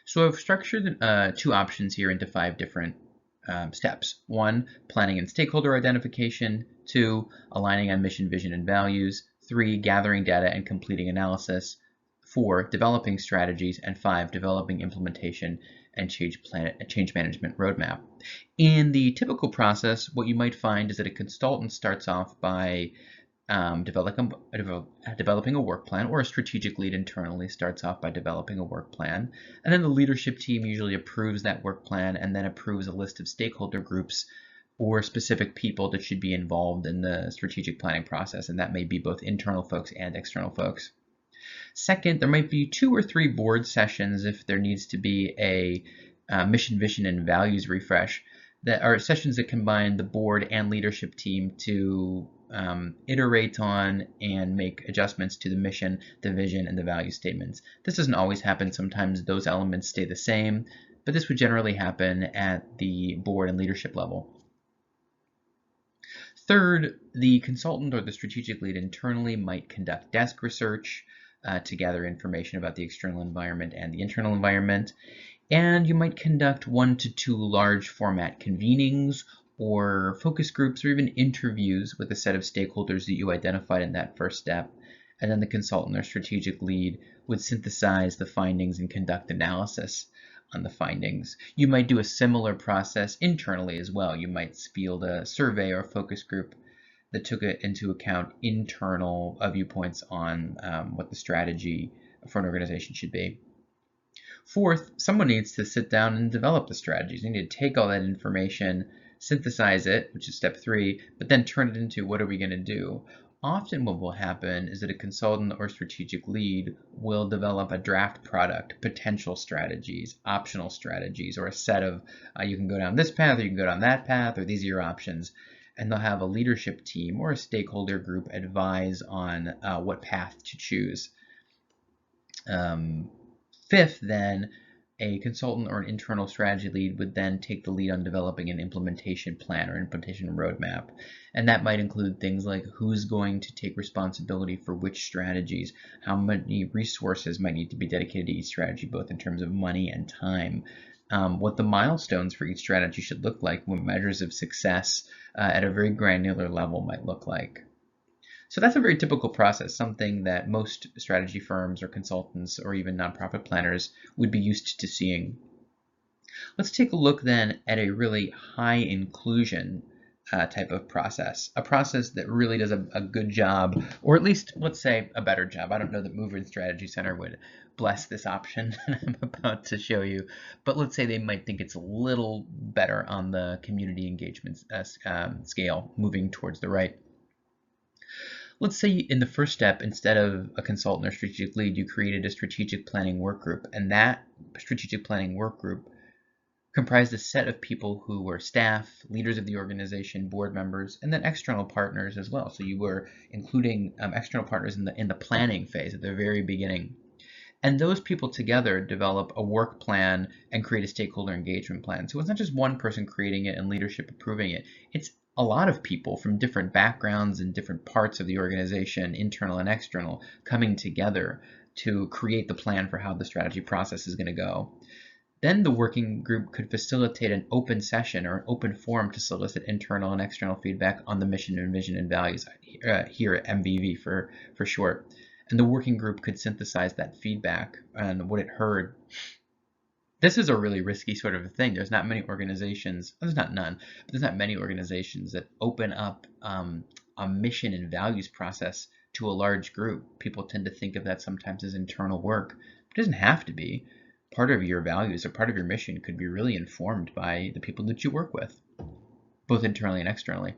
So I've structured 2 options here into 5 different steps. 1, planning and stakeholder identification. 2, aligning on mission, vision, and values. 3, gathering data and completing analysis. 4, developing strategies. And 5, developing implementation and change management roadmap. In the typical process, what you might find is that a consultant starts off by developing a work plan, or a strategic lead internally starts off by developing a work plan. And then the leadership team usually approves that work plan and then approves a list of stakeholder groups or specific people that should be involved in the strategic planning process. And that may be both internal folks and external folks. Second, there might be 2 or 3 board sessions if there needs to be a mission, vision, and values refresh, that are sessions that combine the board and leadership team to iterate on and make adjustments to the mission, the vision, and the value statements. This doesn't always happen. Sometimes those elements stay the same, but this would generally happen at the board and leadership level. Third, the consultant or the strategic lead internally might conduct desk research to gather information about the external environment and the internal environment. And you might conduct 1 to 2 large format convenings or focus groups or even interviews with a set of stakeholders that you identified in that first step. And then the consultant or strategic lead would synthesize the findings and conduct analysis on the findings. You might do a similar process internally as well. You might field a survey or a focus group that took into account internal viewpoints on what the strategy for an organization should be. Fourth, someone needs to sit down and develop the strategies. You need to take all that information, synthesize it, which is step 3, but then turn it into what are we going to do. Often what will happen is that a consultant or strategic lead will develop a draft product, potential strategies, optional strategies, or a set of you can go down this path or you can go down that path, or these are your options. And they'll have a leadership team or a stakeholder group advise on what path to choose. Fifth, then, a consultant or an internal strategy lead would then take the lead on developing an implementation plan or implementation roadmap. And that might include things like who's going to take responsibility for which strategies, how many resources might need to be dedicated to each strategy, both in terms of money and time, what the milestones for each strategy should look like, what measures of success at a very granular level might look like. So that's a very typical process, something that most strategy firms or consultants or even nonprofit planners would be used to seeing. Let's take a look then at a really high inclusion type of process, a process that really does a good job, or at least, let's say, a better job. I don't know that Movement Strategy Center would bless this option that I'm about to show you, but let's say they might think it's a little better on the community engagement scale, moving towards the right. Let's say in the first step, instead of a consultant or strategic lead, you created a strategic planning work group. And that strategic planning work group comprised a set of people who were staff, leaders of the organization, board members, and then external partners as well. So you were including external partners in the planning phase at the very beginning. And those people together develop a work plan and create a stakeholder engagement plan. So it's not just one person creating it and leadership approving it. It's a lot of people from different backgrounds and different parts of the organization, internal and external, coming together to create the plan for how the strategy process is going to go. Then the working group could facilitate an open session or an open forum to solicit internal and external feedback on the mission and vision and values, here at MVV for short. And the working group could synthesize that feedback and what it heard. This is a really risky sort of a thing. There's not many organizations, there's not none, but there's not many organizations that open up a mission and values process to a large group. People tend to think of that sometimes as internal work. It doesn't have to be. Part of your values or part of your mission could be really informed by the people that you work with, both internally and externally.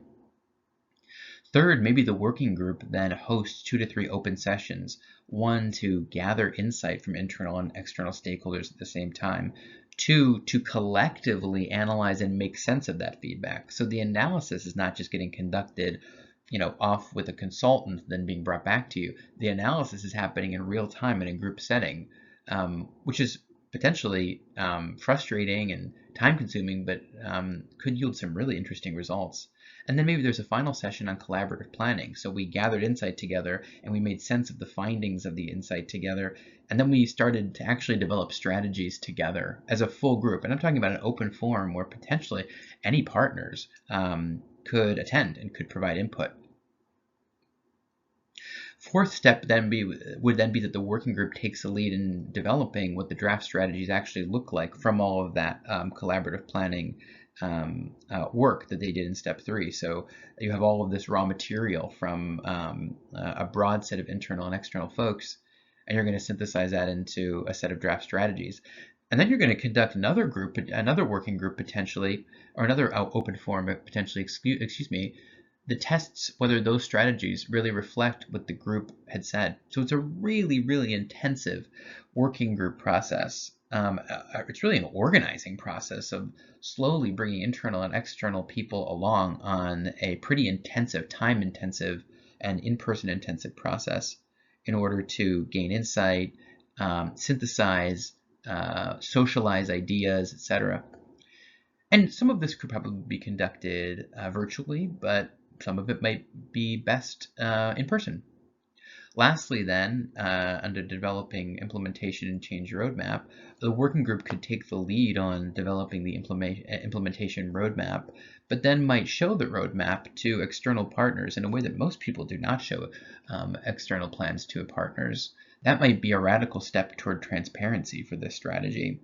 Third, maybe the working group then hosts 2 to 3 open sessions, one to gather insight from internal and external stakeholders at the same time, two to collectively analyze and make sense of that feedback. So the analysis is not just getting conducted, off with a consultant, then being brought back to you. The analysis is happening in real time in a group setting, which is potentially frustrating and time consuming, but could yield some really interesting results. And then maybe there's a final session on collaborative planning. So we gathered insight together and we made sense of the findings of the insight together. And then we started to actually develop strategies together as a full group. And I'm talking about an open forum where potentially any partners could attend and could provide input. Fourth step would then be that the working group takes the lead in developing what the draft strategies actually look like from all of that collaborative planning work that they did in step 3. So you have all of this raw material from a broad set of internal and external folks, and you're going to synthesize that into a set of draft strategies. And then you're going to conduct another working group potentially, or another open forum potentially, excuse me, that tests whether those strategies really reflect what the group had said. So it's a really, really intensive working group process. It's really an organizing process of slowly bringing internal and external people along on a pretty intensive, time-intensive, and in-person intensive process in order to gain insight, synthesize, socialize ideas, etc. And some of this could probably be conducted virtually, but some of it might be best in person. Lastly, then, under developing implementation and change roadmap, the working group could take the lead on developing the implementation roadmap, but then might show the roadmap to external partners in a way that most people do not show external plans to partners. That might be a radical step toward transparency for this strategy.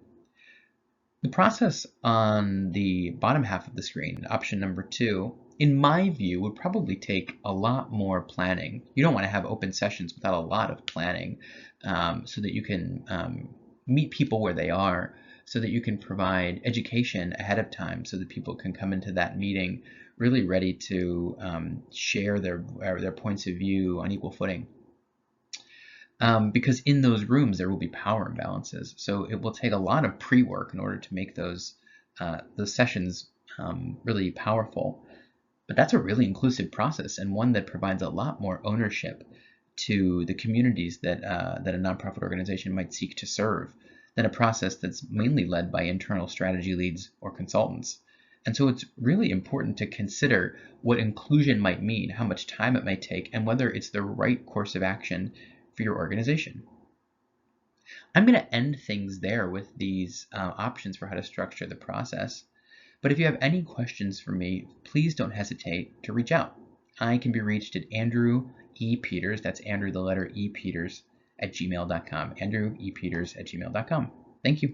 The process on the bottom half of the screen, option number 2, in my view, would probably take a lot more planning. You don't want to have open sessions without a lot of planning so that you can meet people where they are, so that you can provide education ahead of time so that people can come into that meeting really ready to share their points of view on equal footing. Because in those rooms there will be power imbalances. So it will take a lot of pre-work in order to make those sessions really powerful. But that's a really inclusive process and one that provides a lot more ownership to the communities that a nonprofit organization might seek to serve than a process that's mainly led by internal strategy leads or consultants. And so it's really important to consider what inclusion might mean, how much time it might take, and whether it's the right course of action for your organization. I'm going to end things there with these options for how to structure the process. But if you have any questions for me, please don't hesitate to reach out. I can be reached at Andrew E. Peters, that's Andrew the letter E. Peters, at gmail.com. Andrew E. Peters at gmail.com. Thank you.